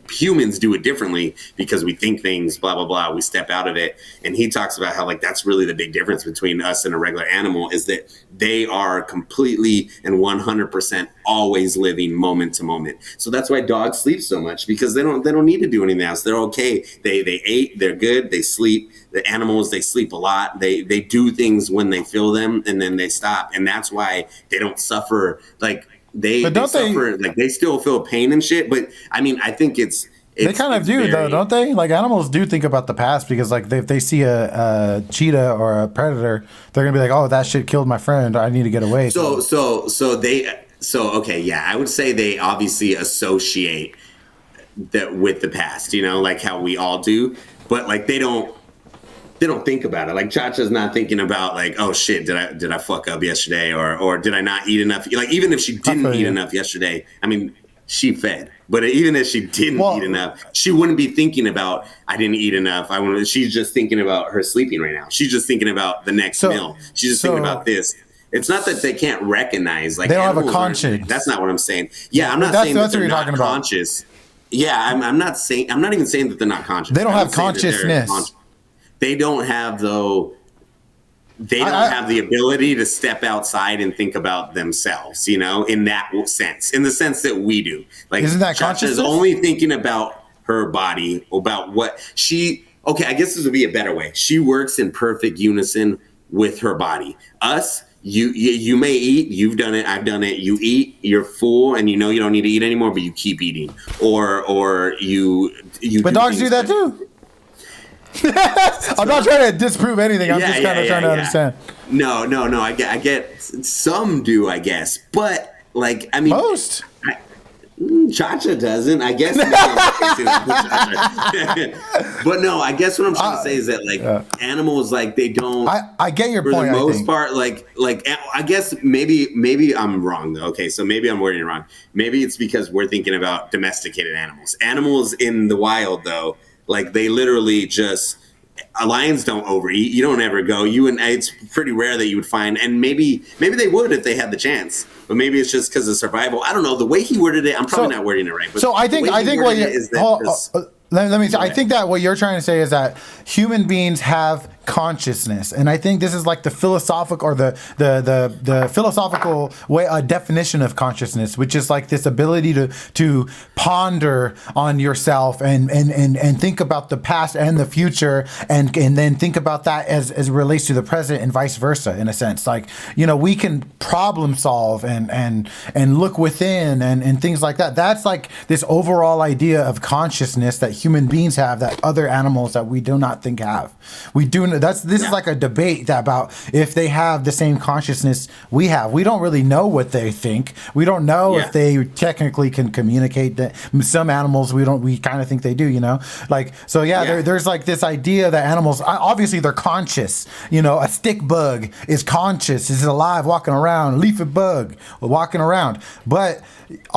Speaker 2: Humans do it differently because we think things, blah, blah, blah. We step out of it. And he talks about how like, that's really the big difference between us and a regular animal is that they are completely and 100% always living moment to moment. So that's why dogs sleep so much because they don't need to do anything else. They're okay. They ate, they're good. They sleep. The animals, they sleep a lot. They do things when they feel them and then they stop. And that's why they don't suffer. Like they suffer, like they still feel pain and shit. But I mean, I think they kind of do
Speaker 1: though, don't they? Like animals do think about the past because like if they see a cheetah or a predator, they're gonna be like, oh, that shit killed my friend. I need to get away.
Speaker 2: Okay, yeah, I would say they obviously associate that with the past, like how we all do. But like they don't think about it. Like Chacha's not thinking about like, oh shit, did I fuck up yesterday or did I not eat enough? Like even if she didn't eat enough yesterday, I mean, she fed. But even if she didn't eat enough, she wouldn't be thinking about I didn't eat enough. She's just thinking about her sleeping right now. She's just thinking about the next meal. She's just thinking about this. It's not that they can't recognize like
Speaker 1: they don't have a conscience.
Speaker 2: That's not what I'm saying. Yeah, I'm not saying that they're not conscious. Yeah, I'm not even saying that they're not conscious.
Speaker 1: They don't have consciousness.
Speaker 2: They don't have have the ability to step outside and think about themselves, in that sense, in the sense that we do. Like,
Speaker 1: isn't that consciousness?
Speaker 2: Is only thinking about her body, about what I guess this would be a better way. She works in perfect unison with her body. Us, you may eat, you've done it, I've done it. You eat, you're full, and you don't need to eat anymore, but you keep eating. Or you.
Speaker 1: But dogs do that too. I'm not trying to disprove anything. I'm just kind of trying to understand.
Speaker 2: No. I get some do, I guess, but like I mean,
Speaker 1: most.
Speaker 2: Chacha doesn't, I guess. But no, I guess what I'm trying to say is that like animals, like they don't.
Speaker 1: I get your point.
Speaker 2: For the most part, like I guess maybe I'm wrong though. Okay, so maybe I'm wording it wrong. Maybe it's because we're thinking about domesticated animals. Animals in the wild though. Like they literally just lions don't overeat. You don't ever go. It's pretty rare that you would find, and maybe they would if they had the chance. But maybe it's just because of survival. I don't know. The way he worded it, I'm probably not wording it right. But
Speaker 1: so I think what let me say, I think that what you're trying to say is that human beings have consciousness, and I think this is like the philosophical or the philosophical way definition of consciousness, which is like this ability to ponder on yourself and think about the past and the future, and then think about that as it relates to the present and vice versa. In a sense, like we can problem solve and look within and things like that. That's like this overall idea of consciousness that human beings have that other animals that we do not think have. We do this is like a debate about if they have the same consciousness we have. We don't really know what they think. We don't know if they technically can communicate. That some animals we kind of think they do, like, so there's like this idea that animals, obviously they're conscious. A stick bug is conscious, is alive, walking around. Leafy bug walking around, but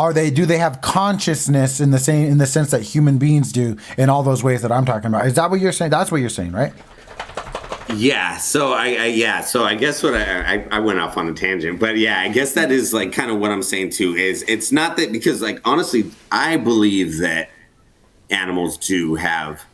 Speaker 1: do they have consciousness in the sense that human beings do in all those ways that I'm talking about? Is that what you're saying? That's what you're saying, right?
Speaker 2: Yeah. So I guess what I went off on a tangent, but yeah, I guess that is like kind of what I'm saying too. Is it's not that, because like honestly, I believe that animals do have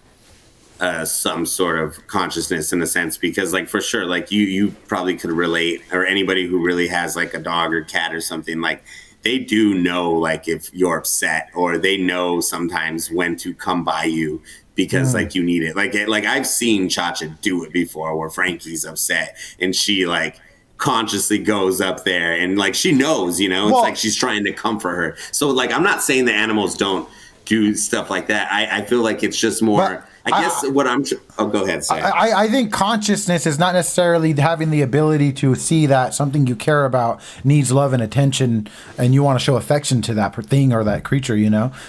Speaker 2: some sort of consciousness in a sense, because like for sure, like you probably could relate, or anybody who really has like a dog or cat or something, like they do know like if you're upset, or they know sometimes when to come by you because like you need it. Like I've seen Cha-Cha do it before, where Frankie's upset and she like consciously goes up there and like she knows, it's like she's trying to comfort her. So like I'm not saying the animals don't do stuff like that. I feel like it's just more. I guess what I'm. Go ahead. Say.
Speaker 1: I think consciousness is not necessarily having the ability to see that something you care about needs love and attention, and you want to show affection to that thing or that creature.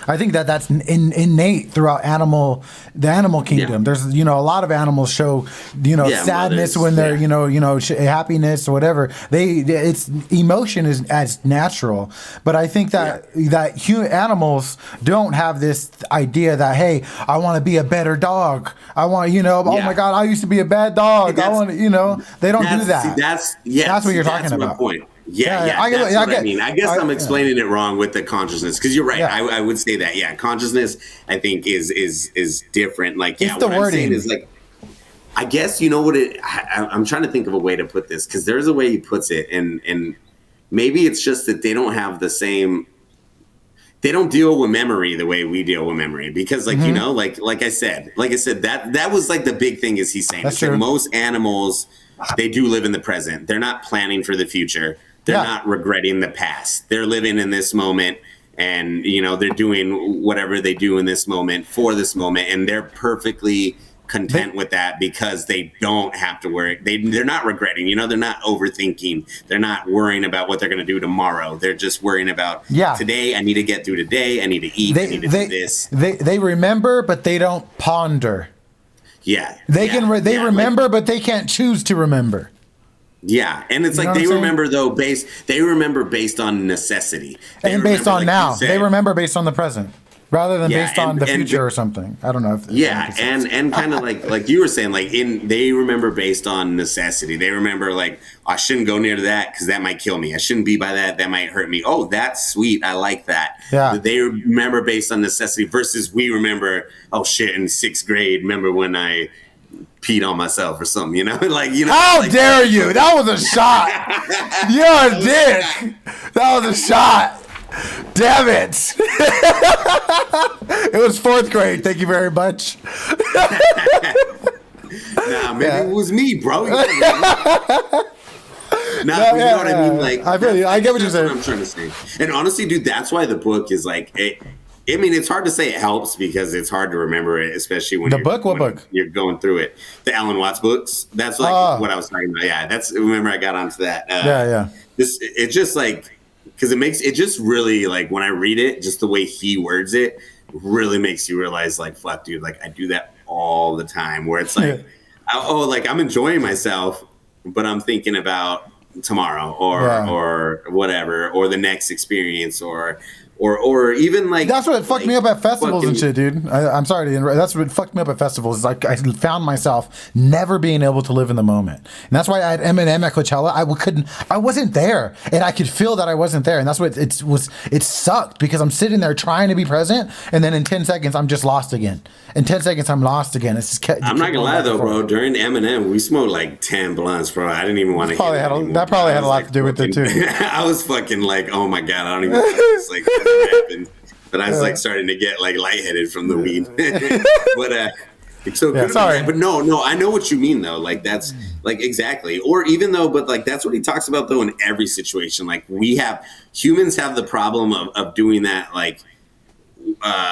Speaker 1: I think that's innate throughout the animal kingdom. Yeah. There's a lot of animals show sadness when they're happiness or whatever. It's emotion is as natural, but I think that animals don't have this idea that, hey, I want to be a better dog. I want, oh my God, I used to be a bad dog. I want, they don't do that.
Speaker 2: That's
Speaker 1: what you're talking about.
Speaker 2: Point. I mean. I guess I'm explaining it wrong with the consciousness, because you're right. Yeah. I would say that. Yeah, consciousness I think is different. Like,
Speaker 1: it's the wording. I'm saying
Speaker 2: is like, I guess I'm trying to think of a way to put this, because there's a way he puts it, and maybe it's just that they don't have the same. They don't deal with memory the way we deal with memory, because like, like I said, that was like the big thing is he's saying that most animals, they do live in the present. They're not planning for the future. They're not regretting the past. They're living in this moment, and, they're doing whatever they do in this moment for this moment. And they're perfectly content with that, because they don't have to worry. They're not regretting, they're not overthinking. They're not worrying about what they're going to do tomorrow. They're just worrying about today. I need to get through today. I need to eat. I need to do this.
Speaker 1: They remember, but they don't ponder.
Speaker 2: Yeah.
Speaker 1: They remember, but they can't choose to remember.
Speaker 2: Yeah, and it's like they remember based on necessity.
Speaker 1: And based on now. They remember based on the present. Rather than based on the future or something. I don't know if
Speaker 2: and kind of like you were saying, like they remember based on necessity. They remember like, I shouldn't go near to that because that might kill me. I shouldn't be by that might hurt me. Oh, that's sweet. I like that. Yeah. They remember based on necessity versus we remember, oh shit, in 6th grade, remember when I peed on myself or something, How
Speaker 1: dare you? That was a shot. You're a dick. That was a shot. Damn it. It was 4th grade. Thank you very much.
Speaker 2: Nah, maybe it was me, bro. You know what I mean? Like,
Speaker 1: I get what you're saying.
Speaker 2: What I'm trying to say. And honestly, dude, that's why the book is like, it's hard to say it helps, because it's hard to remember it, especially when you're going through it. The Alan Watts books. That's like what I was talking about. Yeah, remember I got onto that. It's just like, because it just really, like, when I read it, just the way he words it really makes you realize, like, fuck, dude, like, I do that all the time, where it's like, I'm enjoying myself, but I'm thinking about tomorrow or whatever, or the next experience, or even like,
Speaker 1: that's what fucked me up at festivals and shit, dude. I'm sorry to interrupt. That's what fucked me up at festivals. Is like I found myself never being able to live in the moment, and that's why I had Eminem at Coachella. I wasn't there, and I could feel that I wasn't there, and that's what it was. It sucked, because I'm sitting there trying to be present, and then in 10 seconds I'm just lost again. In 10 seconds I'm lost again. It's just
Speaker 2: I'm not gonna lie though, bro. During Eminem, we smoked like 10 blunts, bro. I didn't even want to.
Speaker 1: That probably had a lot to do with it too.
Speaker 2: I was fucking like, oh my god, I don't even know this like happened. But I was like starting to get like lightheaded from the weed. But it's so good.
Speaker 1: Sorry.
Speaker 2: But no, I know what you mean though. Like that's like exactly. Or even though, but like that's what he talks about though in every situation. Like humans have the problem of doing that, like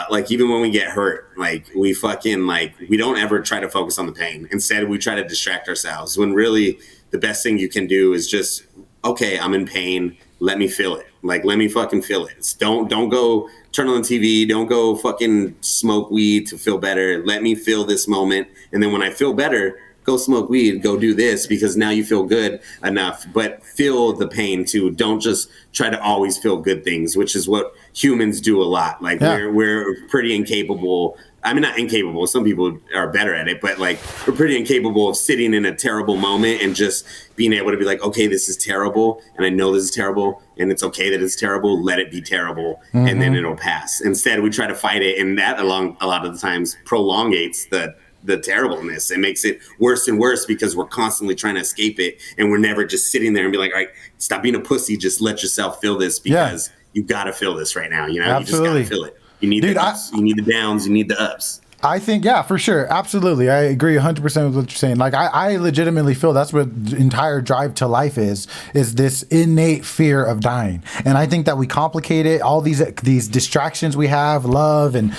Speaker 2: like even when we get hurt, like we fucking like we don't ever try to focus on the pain. Instead, we try to distract ourselves. When really the best thing you can do is just, okay, I'm in pain. Let me feel it. Like let me fucking feel it. Don't go turn on the TV. Don't go fucking smoke weed to feel better. Let me feel this moment, and then when I feel better, go smoke weed, go do this, because now you feel good enough. But feel the pain too. Don't just try to always feel good things, which is what humans do a lot. Like we're pretty incapable. I mean, not incapable. Some people are better at it, but like we're pretty incapable of sitting in a terrible moment and just being able to be like, okay, this is terrible. And I know this is terrible and it's okay that it's terrible. Let it be terrible. And then it'll pass. Instead, we try to fight it. And that a lot of the times prolongates the terribleness. It makes it worse and worse because we're constantly trying to escape it. And we're never just sitting there and be like, all right, stop being a pussy. Just let yourself feel this because you got to feel this right now. You know,
Speaker 1: Absolutely.
Speaker 2: You just got to feel it. You need the ups, you need the downs, you need the ups.
Speaker 1: I think, yeah, for sure. Absolutely. I agree 100% with what you're saying. Like, I legitimately feel that's what the entire drive to life is this innate fear of dying. And I think that we complicate it. All these distractions we have, love and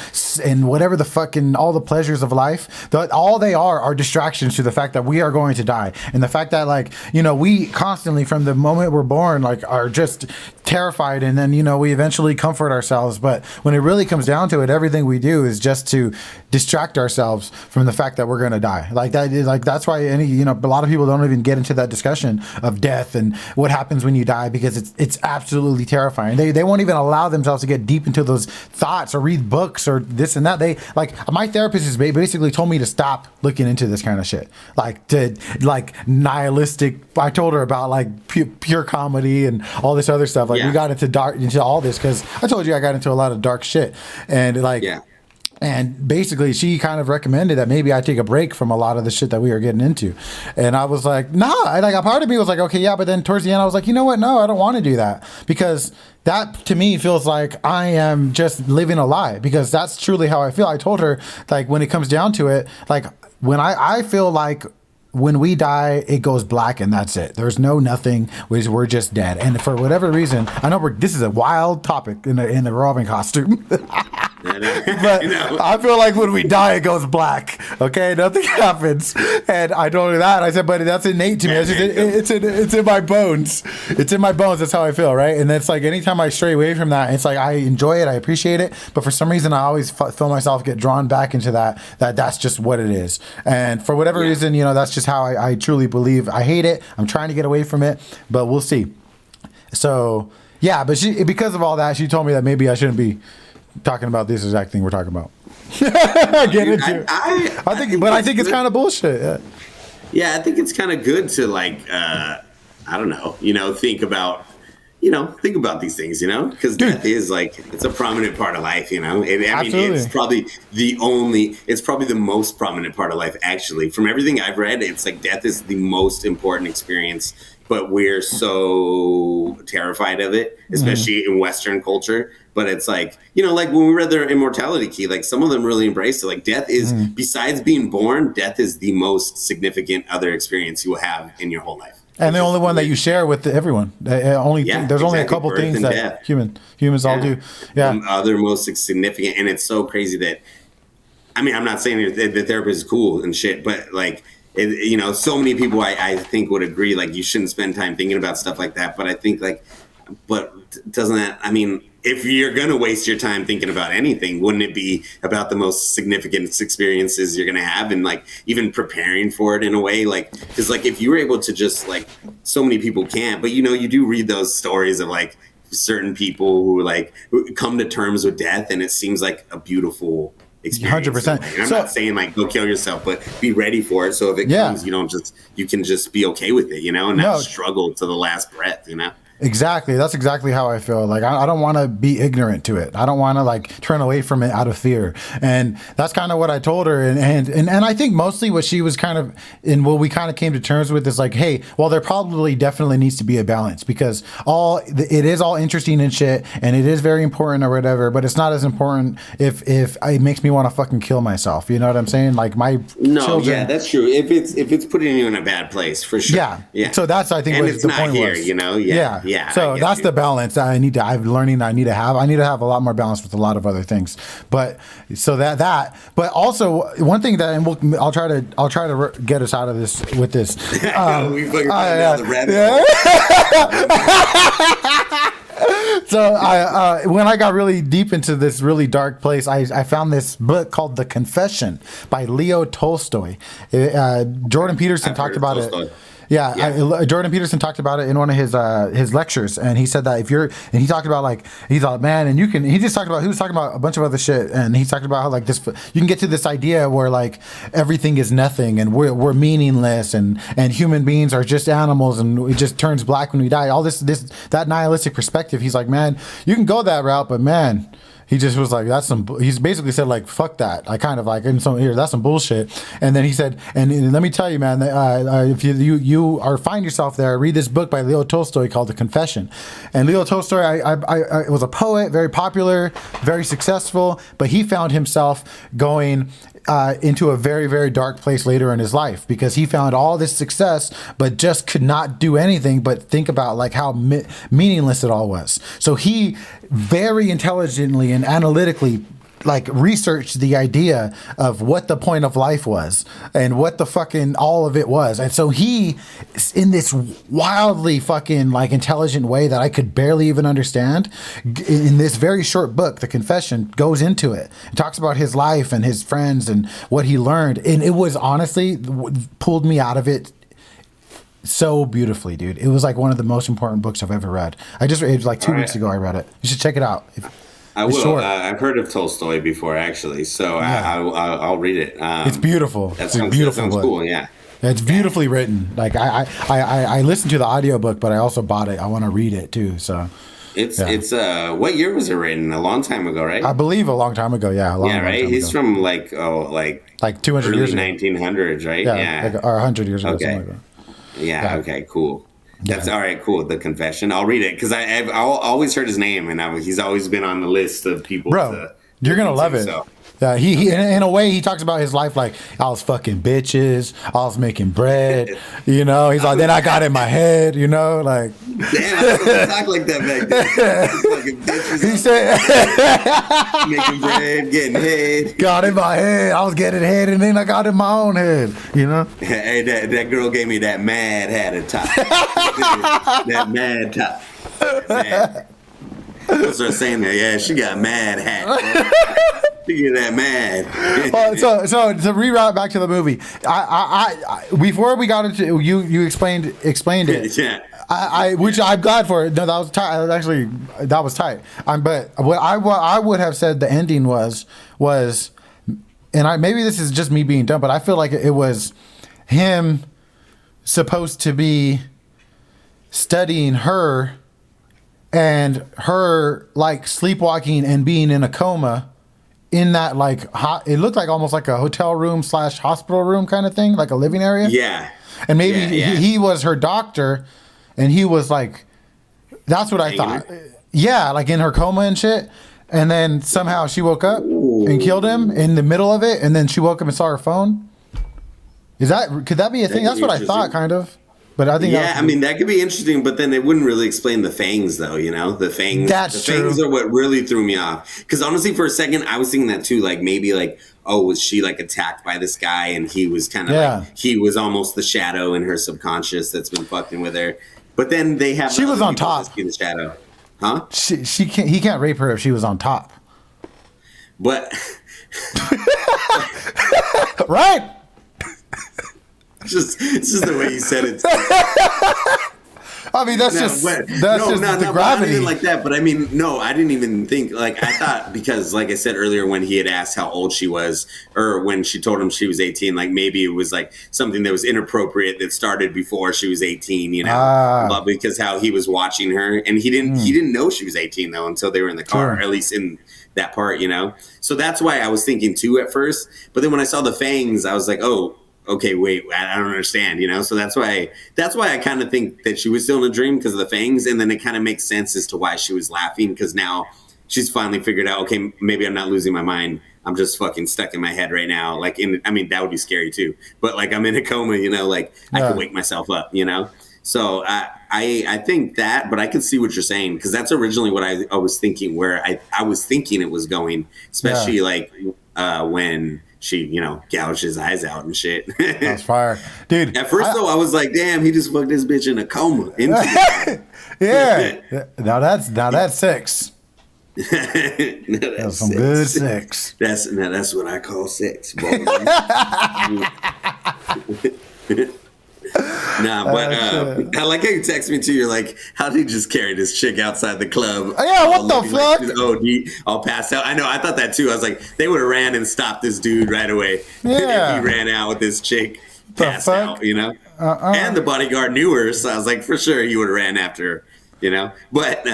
Speaker 1: whatever the fucking, all the pleasures of life, all they are distractions to the fact that we are going to die. And the fact that, like, you know, we constantly, from the moment we're born, like, are just terrified. And then, you know, we eventually comfort ourselves. But when it really comes down to it, everything we do is just to distract ourselves from the fact that we're going to die. Like that is like, that's why a lot of people don't even get into that discussion of death and what happens when you die, because it's absolutely terrifying. They won't even allow themselves to get deep into those thoughts or read books or this and that. They, like, my therapist has basically told me to stop looking into this kind of shit. Like, to, like, nihilistic. I told her about like pure comedy and all this other stuff. Like we got into all this because I told you I got into a lot of dark shit, and like and basically she kind of recommended that maybe I take a break from a lot of the shit that we were getting into. And I was like, nah. Like, a part of me was like, okay, yeah. But then towards the end I was like, you know what? No, I don't want to do that, because that to me feels like I am just living a lie, because that's truly how I feel. I told her, like, when it comes down to it, like when I feel like when we die, it goes black and that's it. There's no nothing. We're just dead. And for whatever reason, I know this is a wild topic in the Robin costume. But I feel like when we die, it goes black. Okay, nothing happens. And I told her that. I said, but that's innate to me. It's in my bones. It's in my bones. That's how I feel, right? And it's like anytime I stray away from that, it's like I enjoy it, I appreciate it, but for some reason, I always feel myself get drawn back into that's just what it is. And for whatever reason, you know, that's just how I truly believe. I hate it. I'm trying to get away from it, but we'll see. So yeah, but because of all that, she told me that maybe I shouldn't be talking about this exact thing we're talking about. I think it's kind of bullshit.
Speaker 2: Yeah, I think it's kind of good to, like, I don't know, you know, think about these things, you know, because death is like, it's a prominent part of life, you know. It's probably the most prominent part of life, actually. From everything I've read, it's like death is the most important experience, but we're so terrified of it, especially in Western culture. But it's like, you know, like when we read their Immortality Key, like some of them really embrace it. Like death is, besides being born, death is the most significant other experience you will have in your whole life.
Speaker 1: And the only one that you share with everyone. There's only a couple things that humans all do. Yeah. The
Speaker 2: other most significant. And it's so crazy that, I mean, I'm not saying that the therapist is cool and shit, but like, you know, so many people I think would agree, like, you shouldn't spend time thinking about stuff like that. But I think, like, but doesn't that, I mean, if you're going to waste your time thinking about anything, wouldn't it be about the most significant experiences you're going to have, and like even preparing for it in a way? Like, because like if you were able to just, like, so many people can't, but you know, you do read those stories of like certain people who come to terms with death, and it seems like a beautiful experience.
Speaker 1: 100%.
Speaker 2: And I'm not saying like go kill yourself, but be ready for it. So if it comes, you can just be okay with it, you know, and not struggle to the last breath, you know?
Speaker 1: Exactly. That's exactly how I feel. Like, I don't want to be ignorant to it. I don't want to, like, turn away from it out of fear. And that's kind of what I told her. And I think mostly what she was kind of, and what we kind of came to terms with is like, hey, well, there probably definitely needs to be a balance, because it is all interesting and shit, and it is very important or whatever, but it's not as important if it makes me want to fucking kill myself. You know what I'm saying? Like, my children.
Speaker 2: Yeah, that's true. If it's putting you in a bad place, for sure.
Speaker 1: Yeah. So that's, I think,
Speaker 2: and
Speaker 1: what
Speaker 2: it's
Speaker 1: the
Speaker 2: not
Speaker 1: point
Speaker 2: here,
Speaker 1: was.
Speaker 2: you know? yeah.
Speaker 1: So
Speaker 2: I get
Speaker 1: that's
Speaker 2: you.
Speaker 1: the balance I'm learning I need to have. I need to have a lot more balance with a lot of other things. But so but also one thing that, and I'll try to get us out of this with this.
Speaker 2: We fucking went down the rabbit hole.
Speaker 1: So when I got really deep into this really dark place, I found this book called The Confession by Leo Tolstoy. Jordan Peterson talked about it. Yeah. Jordan Peterson talked about it in one of his lectures, and he said that he talked about like, he thought, man, and he was talking about a bunch of other shit, and he talked about how like this, you can get to this idea where like everything is nothing and we're meaningless and human beings are just animals and it just turns black when we die. All that nihilistic perspective. He's like, man, you can go that route, but man. He just was like, he's basically said like, fuck that. I kind of like, in some ears, that's some bullshit. And then he said, and let me tell you, man, if you find yourself there, read this book by Leo Tolstoy called The Confession. And Leo Tolstoy, I was a poet, very popular, very successful, but he found himself going into a very, very dark place later in his life because he found all this success, but just could not do anything but think about like how meaningless it all was. So he very intelligently and analytically like researched the idea of what the point of life was and what the fucking all of it was. And so he, in this wildly fucking like intelligent way that I could barely even understand, in this very short book, The Confession, goes into it. It talks about his life and his friends and what he learned. And it was honestly pulled me out of it so beautifully, dude. It was like one of the most important books I've ever read. It was like 2 weeks ago I read it. You should check it out.
Speaker 2: I will. I've heard of Tolstoy before, actually, so yeah. I'll read it.
Speaker 1: It's beautiful.
Speaker 2: That sounds cool. Yeah,
Speaker 1: it's beautifully written. Like I listened to the audiobook, but I also bought it. I want to read it too. So
Speaker 2: it's what year was it written? A long time ago, right?
Speaker 1: I believe a long time ago. Yeah, long
Speaker 2: right.
Speaker 1: Time
Speaker 2: He's
Speaker 1: ago.
Speaker 2: from like
Speaker 1: 200 years ago.
Speaker 2: 1900s, right?
Speaker 1: Yeah. Like, or 100 years ago.
Speaker 2: Okay.
Speaker 1: Something like that.
Speaker 2: Yeah. Okay. Cool. That's all right. Cool. The Confession. I'll read it because I've always heard his name, and he's always been on the list of people.
Speaker 1: Bro, you're gonna love it. So. Yeah, he in a way he talks about his life like I was fucking bitches, I was making bread, you know. He's like, then I got in my head, you know, like.
Speaker 2: Damn, I don't talk like that back then. Fucking bitches.
Speaker 1: He said,
Speaker 2: making bread, getting head.
Speaker 1: Got in my head. I was getting head, and then I got in my own head, you know.
Speaker 2: Hey, that girl gave me that mad hat at top. That mad top. Mad. I'll start saying that. Yeah, she got mad hat. She get that mad.
Speaker 1: So to reroute back to the movie, I before we got into you explained it.
Speaker 2: Yeah.
Speaker 1: Which I'm glad for. No, that was tight. Actually, that was tight. But what I would have said the ending was, and maybe this is just me being dumb, but I feel like it was him supposed to be studying her, and her like sleepwalking and being in a coma. In that like it looked like almost like a hotel room / hospital room kind of thing, like a living area.
Speaker 2: Yeah.
Speaker 1: And maybe he was her doctor, and he was like, that's what I thought. Yeah, like in her coma and shit. And then somehow she woke up and killed him in the middle of it, and then she woke up and saw her phone. Could that be a thing? That's what I thought, kind of. But I think
Speaker 2: I mean that could be interesting, but then they wouldn't really explain the fangs, though. You know, the fangs.
Speaker 1: That's
Speaker 2: true. Fangs are what really threw me off. Because honestly, for a second, I was thinking that too. Like maybe like, oh, was she like attacked by this guy, and he was kind of like he was almost the shadow in her subconscious that's been fucking with her. But then they have
Speaker 1: she was on top.
Speaker 2: The shadow, huh?
Speaker 1: She can't. He can't rape her if she was on top.
Speaker 2: But
Speaker 1: right.
Speaker 2: It's just the way you said it.
Speaker 1: I mean, that's just the gravity.
Speaker 2: I didn't like that, but I mean, no, I didn't even think like I thought because, like I said earlier, when he had asked how old she was, or when she told him she was 18, like maybe it was like something that was inappropriate that started before she was 18, you know, but because how he was watching her, and he didn't know she was 18 though until they were in the car, or at least in that part, you know. So that's why I was thinking too at first, but then when I saw the fangs, I was like, oh. Okay, wait, I don't understand, you know? So that's why I kind of think that she was still in a dream because of the fangs, and then it kind of makes sense as to why she was laughing because now she's finally figured out, okay, maybe I'm not losing my mind. I'm just fucking stuck in my head right now. Like, I mean, that would be scary too. But like, I'm in a coma, you know, like I could wake myself up, you know? So I think that, but I can see what you're saying because that's originally what I was thinking. Where I was thinking it was going, especially like when she gouged his eyes out and shit.
Speaker 1: That's fire, dude.
Speaker 2: At first though, I was like, damn, he just fucked this bitch in a coma.
Speaker 1: Yeah. Now that's sex. That's some good sex.
Speaker 2: That's what I call sex, boy. Nah, but I like how you text me too. You're like, how did he just carry this chick outside the club?
Speaker 1: Yeah, what the fuck?
Speaker 2: Like, OD, all passed out. I know. I thought that too. I was like, they would have ran and stopped this dude right away
Speaker 1: Yeah.
Speaker 2: if he ran out with this chick passed out. And the bodyguard knew her, so I was like, for sure he would have ran after her. But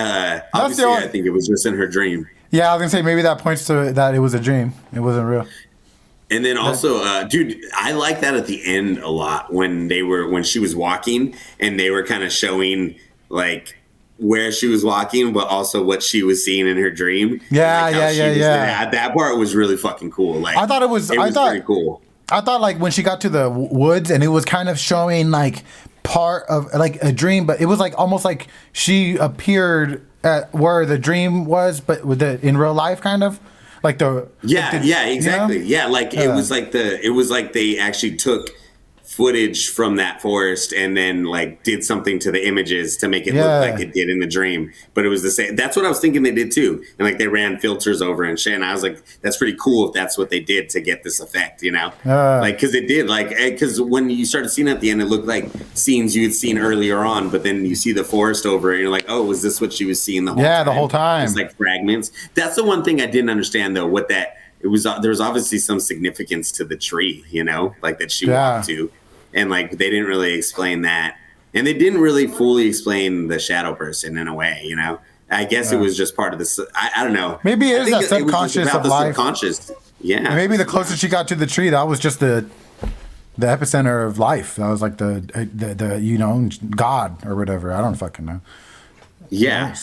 Speaker 2: obviously, I think it was just in her dream.
Speaker 1: Yeah, I was gonna say maybe that points to that it was a dream. It wasn't real.
Speaker 2: And then also, dude, I like that at the end a lot when she was walking and they were kind of showing like where she was walking, but also what she was seeing in her dream.
Speaker 1: Yeah.
Speaker 2: That part was really fucking cool. Like
Speaker 1: I thought it was
Speaker 2: pretty cool.
Speaker 1: I thought like when she got to the woods and it was kind of showing like part of like a dream, but it was like almost like she appeared at where the dream was, but with in real life kind of. Like
Speaker 2: exactly. Yeah, like it was like they actually took footage from that forest and then like did something to the images to make it look like it did in the dream. But it was the same. That's what I was thinking they did too. And like they ran filters over and shit. And I was like, that's pretty cool if that's what they did to get this effect, like because it did because when you started seeing it at the end, it looked like scenes you had seen earlier on, but then you see the forest over it and you're like, oh, was this what she was seeing the whole time?
Speaker 1: Yeah, the whole time.
Speaker 2: It's like fragments. That's the one thing I didn't understand though, what that it was. There was obviously some significance to the tree, like that she walked to. And like they didn't really explain that, and they didn't really fully explain the shadow person in a way. I guess it was just part of this. I don't know.
Speaker 1: Maybe it is that subconscious of life.
Speaker 2: Subconscious. Yeah.
Speaker 1: Maybe the closer she got to the tree, that was just the epicenter of life. That was like the God or whatever. I don't fucking know.
Speaker 2: Yeah.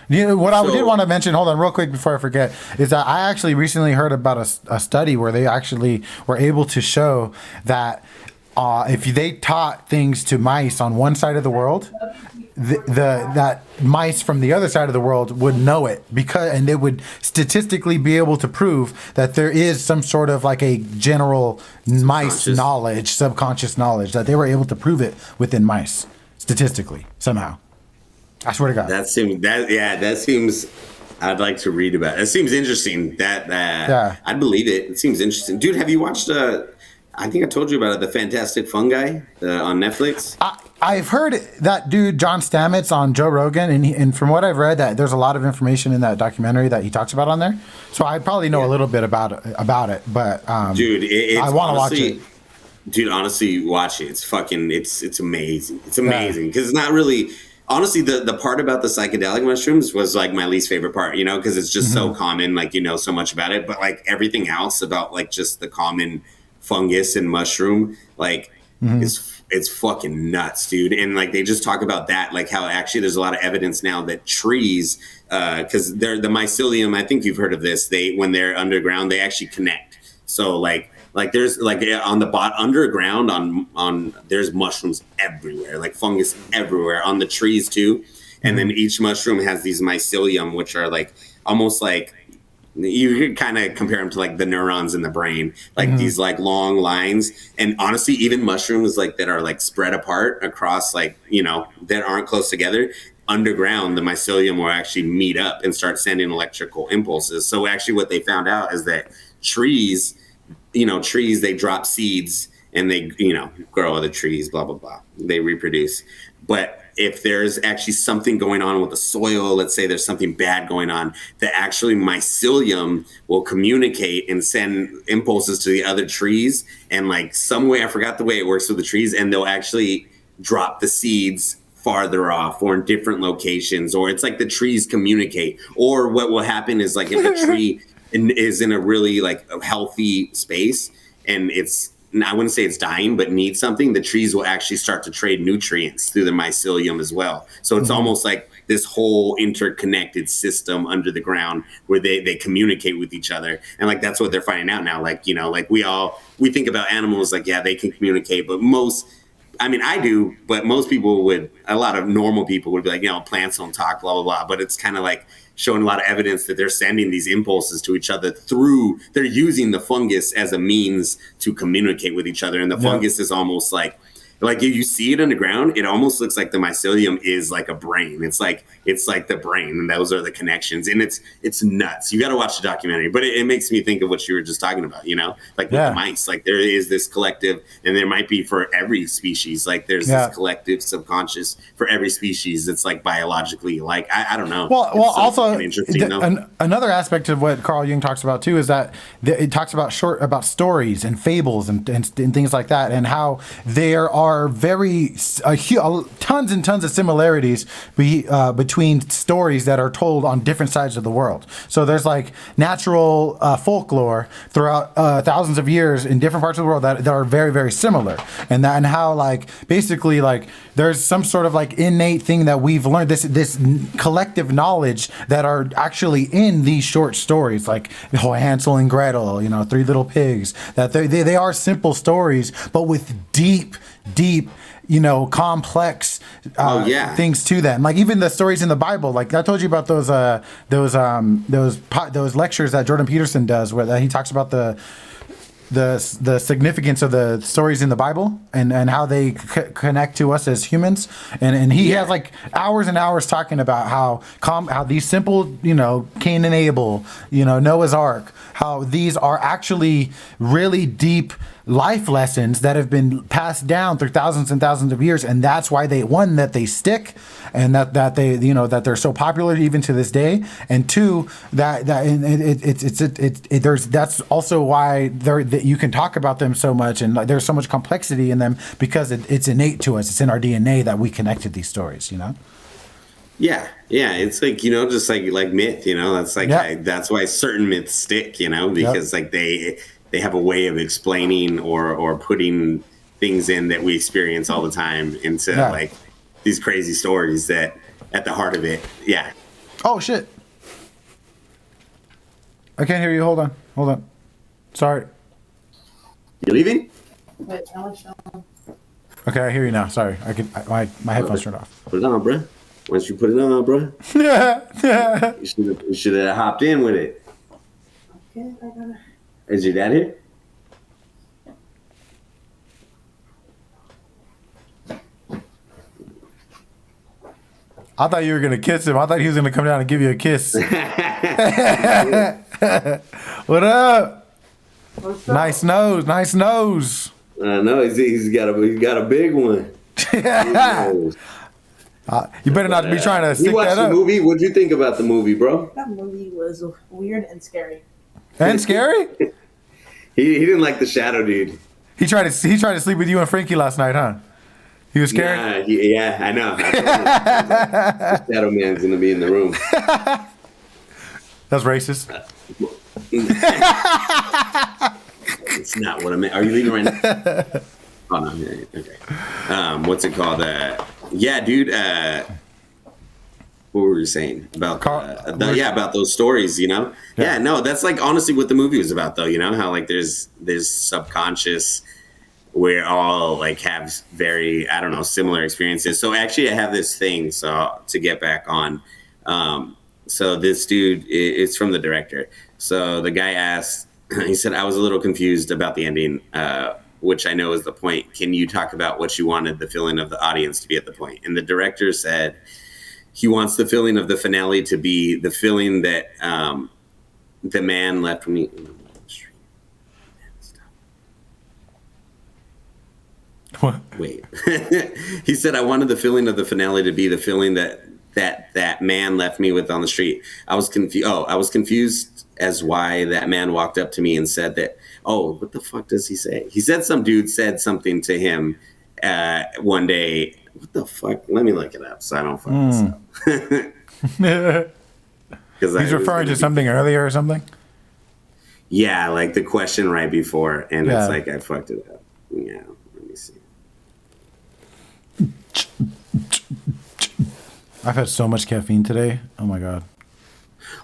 Speaker 1: What I did want to mention, hold on real quick before I forget, is that I actually recently heard about a study where they actually were able to show that if they taught things to mice on one side of the world, that mice from the other side of the world would know it and they would statistically be able to prove that there is some sort of like a general mice knowledge, subconscious knowledge, that they were able to prove it within mice statistically somehow. I swear to God.
Speaker 2: That seems. I'd like to read about it. It seems interesting. I'd believe it. It seems interesting, dude. Have you watched? I think I told you about it. The Fantastic Fungi on Netflix.
Speaker 1: I've heard that dude John Stamets on Joe Rogan, and from what I've read, that there's a lot of information in that documentary that he talks about on there. So I probably know a little bit about it. But
Speaker 2: dude,
Speaker 1: I want to watch it.
Speaker 2: Dude, honestly, watch it. It's amazing. It's amazing because it's not really. Honestly, the part about the psychedelic mushrooms was like my least favorite part, because it's just so common, like so much about it. But like everything else about like just the common fungus and mushroom, like it's fucking nuts, dude. And like they just talk about that, like how actually there's a lot of evidence now that trees, because they're the mycelium. I think you've heard of this. When they're underground, they actually connect. So like there's like on the underground on there's mushrooms everywhere, like fungus everywhere on the trees too. And then each mushroom has these mycelium, which are like almost like you could kind of compare them to like the neurons in the brain, like these like long lines. And honestly, even mushrooms like that are like spread apart across like, that aren't close together. Underground, the mycelium will actually meet up and start sending electrical impulses. So actually what they found out is that trees, they drop seeds and they, grow other trees, blah, blah, blah. They reproduce. But if there's actually something going on with the soil, let's say there's something bad going on, the actually mycelium will communicate and send impulses to the other trees. And like some way, I forgot the way it works with the trees, and they'll actually drop the seeds farther off or in different locations, or it's like the trees communicate. Or what will happen is like if a tree is in a really like a healthy space and I wouldn't say it's dying, but needs something, the trees will actually start to trade nutrients through the mycelium as well. So it's almost like this whole interconnected system under the ground where they communicate with each other. And like, that's what they're finding out now. Like, like we think about animals, like, yeah, they can communicate, but most I mean, I do, but most people would, a lot of normal people would be like, plants don't talk, blah, blah, blah. But it's kind of like showing a lot of evidence that they're sending these impulses to each other they're using the fungus as a means to communicate with each other. And the fungus is almost like if you see it on the ground, it almost looks like the mycelium is like a brain. It's like the brain, and those are the connections. And it's nuts. You got to watch the documentary, but it makes me think of what you were just talking about, with the mice. Like there is this collective, and there might be for every species. Like there's this collective subconscious for every species. It's like biologically, like I don't know.
Speaker 1: Well, also
Speaker 2: interesting,
Speaker 1: another aspect of what Carl Jung talks about too is that it talks about stories and fables and things like that, and how there are tons and tons of similarities between stories that are told on different sides of the world. So there's like natural folklore throughout thousands of years in different parts of the world that are very, very similar, and how like basically like there's some sort of like innate thing that we've learned, this collective knowledge that are actually in these short stories, like Hansel and Gretel, Three Little Pigs, that they are simple stories, but with deep, complex things to them. Like even the stories in the Bible, like I told you about those lectures that Jordan Peterson does, where he talks about the significance of the stories in the Bible and how they connect to us as humans, and he has like hours and hours talking about how these simple, Cain and Abel, Noah's Ark, how these are actually really deep life lessons that have been passed down through thousands and thousands of years, and that's why that they stick, and that they that they're so popular even to this day, and two that's also why that you can talk about them so much, and there's so much complexity in them because it's innate to us. It's in our DNA that we connected these stories.
Speaker 2: Yeah, it's like just like myth. That's like that's why certain myths stick. Because like they have a way of explaining or putting things in that we experience all the time into like these crazy stories that at the heart of it. Yeah.
Speaker 1: Oh shit. I can't hear you. Hold on. Sorry.
Speaker 2: You leaving?
Speaker 5: Wait, how much?
Speaker 1: Okay, I hear you now. Sorry. My headphones turned off.
Speaker 2: Put it on, bro. Once you put it on, bro.
Speaker 1: Yeah.
Speaker 2: You should have hopped in with it.
Speaker 5: Okay, I gotta.
Speaker 2: Is your dad here?
Speaker 1: I thought you were going to kiss him. I thought he was going to come down and give you a kiss. What up?
Speaker 5: What's up?
Speaker 1: Nice nose.
Speaker 2: No, he's got a big one.
Speaker 1: You better not be trying to stick
Speaker 2: you watched
Speaker 1: that up.
Speaker 2: The movie? What'd you think about the movie, bro?
Speaker 5: That movie was weird and scary.
Speaker 1: And scary?
Speaker 2: He didn't like the shadow dude.
Speaker 1: He tried to sleep with you and Frankie last night, huh? He was scared?
Speaker 2: Nah, I know. The shadow man's gonna be in the room.
Speaker 1: That's racist.
Speaker 2: It's not what I meant. Are you leaving right now? Oh no, okay. What's it called? Yeah, dude. What were you saying about about those stories? Yeah, no, that's like honestly what the movie was about, though. How like there's subconscious. We all like have very similar experiences. So actually, I have this thing. So to get back on, so this dude, it's from the director. So the guy asked, he said, I was a little confused about the ending, which I know is the point. Can you talk about what you wanted the feeling of the audience to be at the point? And the director said he wants the feeling of the finale to be the feeling that the man left me.
Speaker 1: What?
Speaker 2: Wait. He said, I wanted the feeling of the finale to be the feeling that man left me with on the street. I was confused as why that man walked up to me and said that, what the fuck does he say? He said some dude said something to him one day. What the fuck? Let me look it up so I don't fuck this up.
Speaker 1: He's referring to something earlier or something?
Speaker 2: Yeah, like the question right before, and it's like I fucked it up. Yeah, let me see.
Speaker 1: I've had so much caffeine today. Oh my god.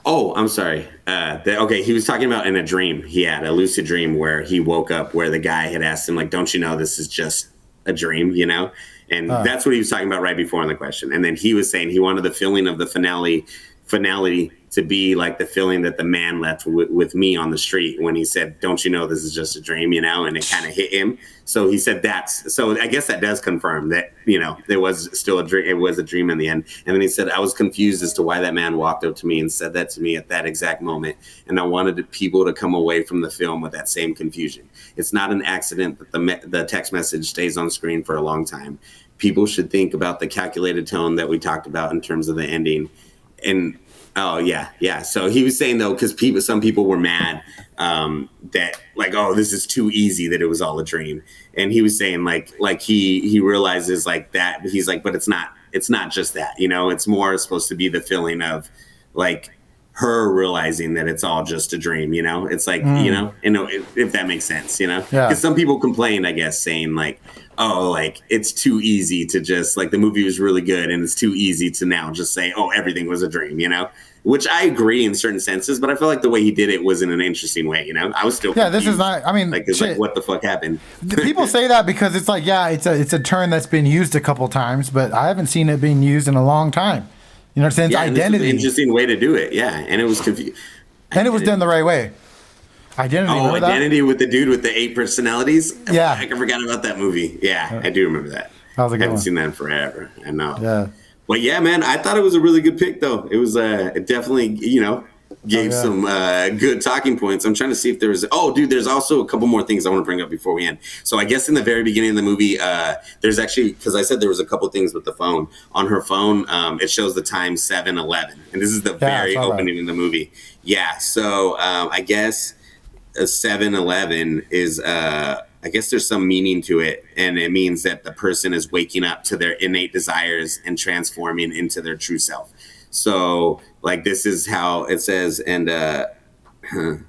Speaker 2: Oh, I'm sorry. He was talking about in a dream. He had a lucid dream where he woke up where the guy had asked him, like, don't you know this is just a dream, you know? And that's what he was talking about right before in the question. And then he was saying he wanted the feeling of the finality to be like the feeling that the man left with me on the street when he said, don't you know this is just a dream, you know? And it kind of hit him. So he said so I guess that does confirm that, you know, there was still a dream. It was a dream in the end. And then he said, I was confused as to why that man walked up to me and said that to me at that exact moment. And I wanted people to come away from the film with that same confusion. It's not an accident that the text message stays on screen for a long time. People should think about the calculated tone that we talked about in terms of the ending. And oh yeah. So he was saying though, because some people were mad that like, oh, this is too easy that it was all a dream. And he was saying like he realizes like that. He's like, but it's not just that, you know. It's more supposed to be the feeling of like her realizing that it's all just a dream, you know. It's like you know, if that makes sense, you know. Because some people complained, I guess, saying like, oh, like it's too easy to just like the movie was really good and it's too easy to now just say, oh, everything was a dream, you know. Which I agree in certain senses, but I feel like the way he did it was in an interesting way, you know? I was still confused.
Speaker 1: This is not, I mean,
Speaker 2: like, it's like, what the fuck happened?
Speaker 1: People say that because it's like, it's a term that's been used a couple times, but I haven't seen it being used in a long time. You know what I'm saying? It's identity.
Speaker 2: It's an interesting way to do it, yeah. And it was confused.
Speaker 1: And it was done the right way. Identity.
Speaker 2: Oh, Identity with the dude with the 8 personalities?
Speaker 1: Yeah.
Speaker 2: I forgot about that movie. Yeah, I do remember that.
Speaker 1: That was a good
Speaker 2: I haven't
Speaker 1: one.
Speaker 2: seen that in forever. I know.
Speaker 1: Yeah.
Speaker 2: But yeah, man, I thought it was a really good pick, though. It was it definitely, you know, gave some good talking points. I'm trying to see if there was. Oh, dude, there's also a couple more things I want to bring up before we end. So I guess in the very beginning of the movie, there's actually, because I said there was a couple things with the phone. On her phone, it shows the time 7:11, and this is the very opening in the movie. Yeah, so I guess 7:11 is. I guess there's some meaning to it, and it means that the person is waking up to their innate desires and transforming into their true self. So, like, this is how it says, and then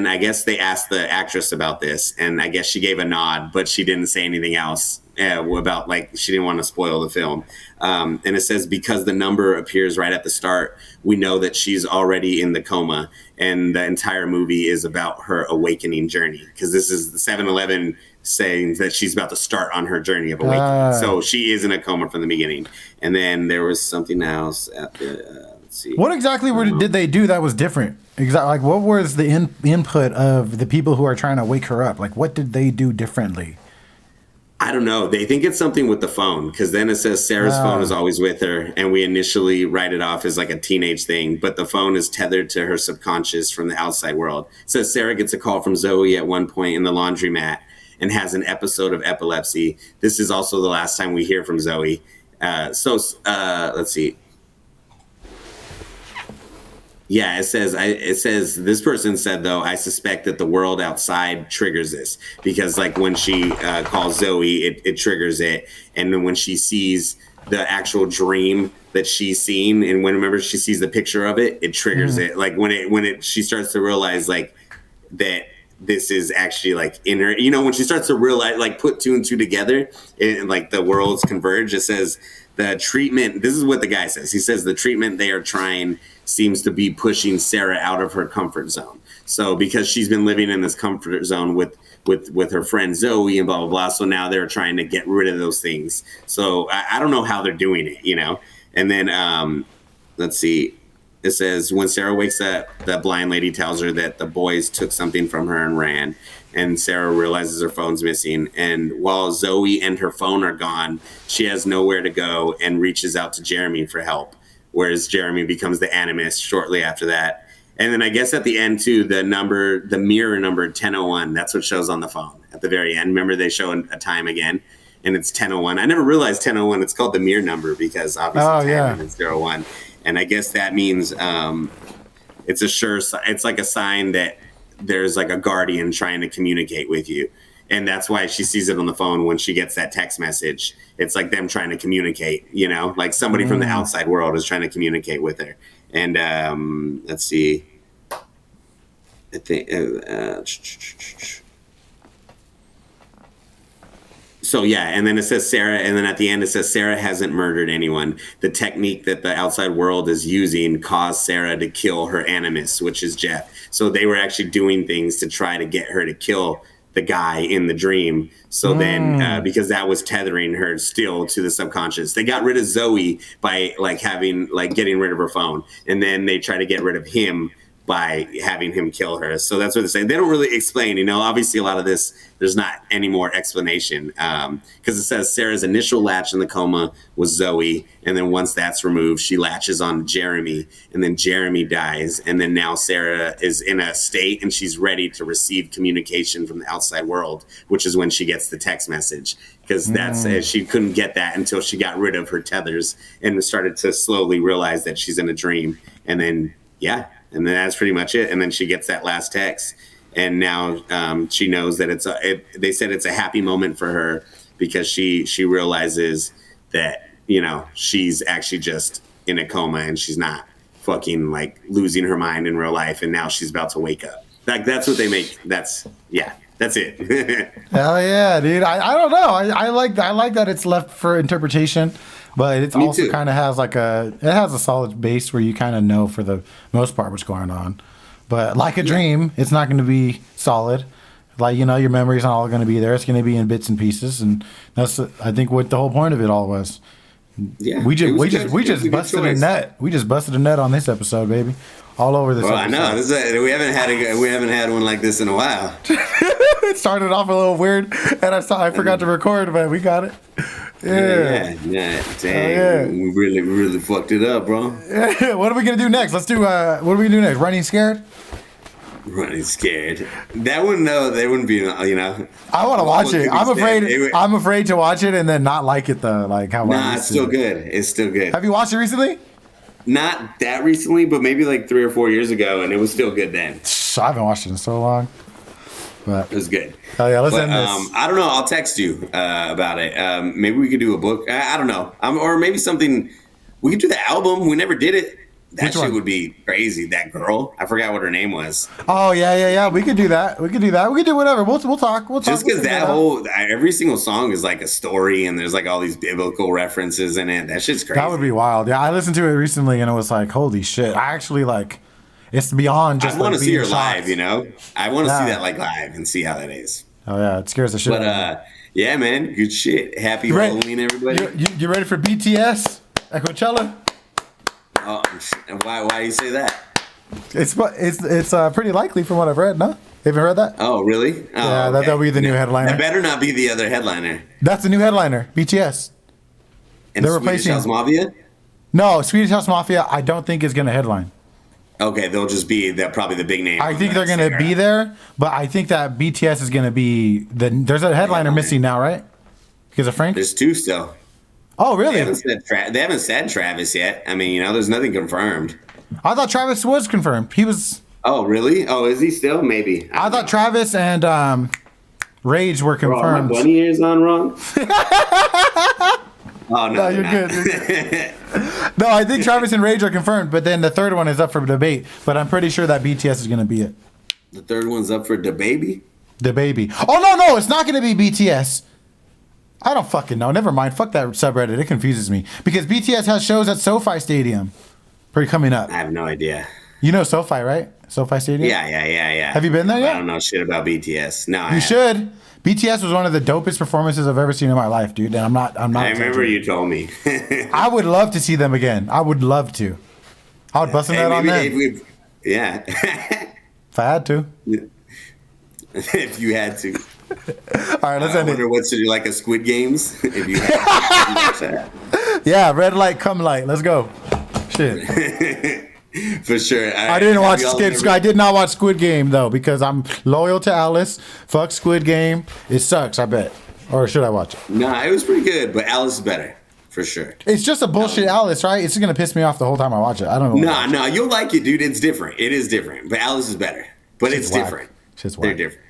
Speaker 2: I guess they asked the actress about this, and I guess she gave a nod, but she didn't say anything else about, like, she didn't want to spoil the film. And it says, because the number appears right at the start, we know that she's already in the coma, and the entire movie is about her awakening journey, because this is the 7-Eleven saying that she's about to start on her journey of awakening. So she is in a coma from the beginning. And then there was something else at the, let's see.
Speaker 1: What exactly did they do that was different? Exactly. Like, what was the input of the people who are trying to wake her up? Like, what did they do differently?
Speaker 2: I don't know. They think it's something with the phone, because then it says Sarah's phone is always with her, and we initially write it off as like a teenage thing, but the phone is tethered to her subconscious from the outside world. It says Sarah gets a call from Zoe at one point in the laundromat and has an episode of epilepsy. This is also the last time we hear from Zoe. Let's see. Yeah, it says this person said, though, I suspect that the world outside triggers this, because like when she calls Zoe, it triggers it. And then when she sees the actual dream that she's seen, and whenever she sees the picture of it, it triggers it. Like she starts to realize like that this is actually like in her, you know, when she starts to realize, like put 2 and 2 together and like the worlds converge. It says the treatment, this is what the guy says. He says the treatment they are trying seems to be pushing Sarah out of her comfort zone. So because she's been living in this comfort zone with her friend Zoe and blah, blah, blah. So now they're trying to get rid of those things. So I don't know how they're doing it, you know? And then let's see. It says, when Sarah wakes up, the blind lady tells her that the boys took something from her and ran. And Sarah realizes her phone's missing. And while Zoe and her phone are gone, she has nowhere to go and reaches out to Jeremy for help. Whereas Jeremy becomes the animist shortly after that. And then I guess at the end, too, the mirror number 1001, that's what shows on the phone at the very end. Remember, they show a time again, and it's 1001. I never realized 1001, it's called the mirror number because obviously 10 is 01. And I guess that means it's like a sign that there's like a guardian trying to communicate with you. And that's why she sees it on the phone when she gets that text message. It's like them trying to communicate, you know, like somebody from the outside world is trying to communicate with her. And let's see. I think. So, yeah, and then it says Sarah, and then at the end it says Sarah hasn't murdered anyone. The technique that the outside world is using caused Sarah to kill her animus, which is Jeff. So they were actually doing things to try to get her to kill the guy in the dream. So then, because that was tethering her still to the subconscious, they got rid of Zoe by getting rid of her phone. And then they try to get rid of him by having him kill her. So that's what they're saying. They don't really explain, obviously a lot of this, there's not any more explanation. Because it says Sarah's initial latch in the coma was Zoe. And then once that's removed, she latches on Jeremy. And then Jeremy dies. And then now Sarah is in a state and she's ready to receive communication from the outside world, which is when she gets the text message. Because she couldn't get that until she got rid of her tethers and started to slowly realize that she's in a dream. And then, and then that's pretty much it. And then she gets that last text. And now she knows that they said it's a happy moment for her because she realizes that, she's actually just in a coma and she's not fucking losing her mind in real life. And now she's about to wake up. That's what they make. That's it.
Speaker 1: Hell yeah, dude. I don't know. I like that it's left for interpretation. But it also kind of has a solid base where you kind of know for the most part what's going on. But like a dream, it's not going to be solid. Your memory's not all going to be there. It's going to be in bits and pieces, and that's I think what the whole point of it all was.
Speaker 2: Yeah,
Speaker 1: we just busted a net. We just busted a net on this episode, baby. All over this.
Speaker 2: Well,
Speaker 1: episode.
Speaker 2: I know we haven't had one like this in a while.
Speaker 1: It started off a little weird, and I forgot to record, but we got it. Yeah.
Speaker 2: Dang, we really fucked it up, bro.
Speaker 1: Yeah. What are we gonna do next? Let's do. What do we do next? Running scared.
Speaker 2: Running scared. That one, no, they wouldn't be.
Speaker 1: I want to watch it. I'm afraid to watch it and then not like it though. Like how?
Speaker 2: Nah, it's still good. It's still good.
Speaker 1: Have you watched it recently?
Speaker 2: Not that recently, but maybe 3 or 4 years ago, and it was still good then.
Speaker 1: I haven't watched it in so long. But
Speaker 2: it was good.
Speaker 1: Oh yeah, let's end this.
Speaker 2: I don't know. I'll text you about it. Maybe we could do a book. I don't know. Or maybe something. We could do the album. We never did it. That shit would be crazy. That girl. I forgot what her name was.
Speaker 1: Oh yeah. We could do that. We could do whatever. We'll talk.
Speaker 2: Just because every single song is like a story, and there's all these biblical references in it. That shit's crazy.
Speaker 1: That would be wild. Yeah, I listened to it recently, and it was like, holy shit. I actually it's beyond just.
Speaker 2: I want to see her
Speaker 1: shocked.
Speaker 2: live. I want to see that live and see how that is.
Speaker 1: Oh yeah, it scares the shit.
Speaker 2: But yeah, man, good shit. Happy Halloween, everybody.
Speaker 1: You ready for BTS at Coachella?
Speaker 2: Oh, why do you say that?
Speaker 1: It's pretty likely from what I've read. No, have you heard that?
Speaker 2: Oh, really? Oh,
Speaker 1: yeah, okay. That'll be the new headliner.
Speaker 2: That better not be the other headliner.
Speaker 1: That's the new headliner, BTS.
Speaker 2: And they're replacing Swedish House Mafia.
Speaker 1: No, Swedish House Mafia. I don't think is going to headline.
Speaker 2: Okay, they'll just be probably the big name.
Speaker 1: I think they're going to be there, but I think that BTS is going to be there's a headliner missing now, right? Because of Frank.
Speaker 2: There's two still.
Speaker 1: Oh, really?
Speaker 2: They haven't said Travis yet. I mean, there's nothing confirmed.
Speaker 1: I thought Travis was confirmed. He was.
Speaker 2: Oh, really? Oh, is he still? Maybe.
Speaker 1: I thought Travis and Rage were confirmed.
Speaker 2: My bunny ears on wrong? Oh, no,
Speaker 1: you're good. No, I think Travis and Rage are confirmed, but then the third one is up for debate. But I'm pretty sure that BTS is going to be it.
Speaker 2: The third one's up for DaBaby?
Speaker 1: DaBaby. Oh, no, it's not going to be BTS. I don't fucking know. Never mind. Fuck that subreddit. It confuses me. Because BTS has shows at SoFi Stadium. Coming up.
Speaker 2: I have no idea.
Speaker 1: You know SoFi, right? SoFi Stadium?
Speaker 2: Yeah.
Speaker 1: Have you been there yet?
Speaker 2: I don't know shit about BTS. No,
Speaker 1: you should. BTS was one of the dopest performances I've ever seen in my life, dude. And I'm not.
Speaker 2: I remember you told me.
Speaker 1: I would love to see them again. I would love to. I would bust that on them.
Speaker 2: Yeah.
Speaker 1: If I had to.
Speaker 2: If you had to.
Speaker 1: All right, let's end it. I
Speaker 2: wonder what's to do, like a Squid Games. If you had to.
Speaker 1: Yeah, red light, come light. Let's go. Shit.
Speaker 2: For sure.
Speaker 1: I didn't watch I did not watch Squid Game though because I'm loyal to Alice. Fuck Squid Game. It sucks. I bet. Or should I watch it?
Speaker 2: Nah, it was pretty good, but Alice is better for sure.
Speaker 1: It's just a bullshit Alice, right? It's just gonna piss me off the whole time I watch it. I don't know.
Speaker 2: Nah, you'll like it, dude. It's different. It is different, but Alice is better. But it's different. They're different.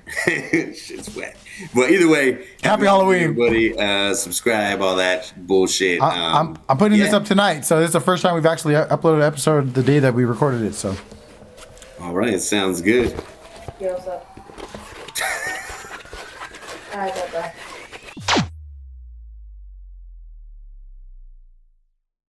Speaker 2: Shit's wet. But either way,
Speaker 1: happy Halloween,
Speaker 2: everybody. Subscribe, all that bullshit.
Speaker 1: I'm putting this up tonight, so this is the first time we've actually uploaded an episode the day that we recorded it. So,
Speaker 2: all right, sounds good.
Speaker 5: Yeah, what's up? All right, bye.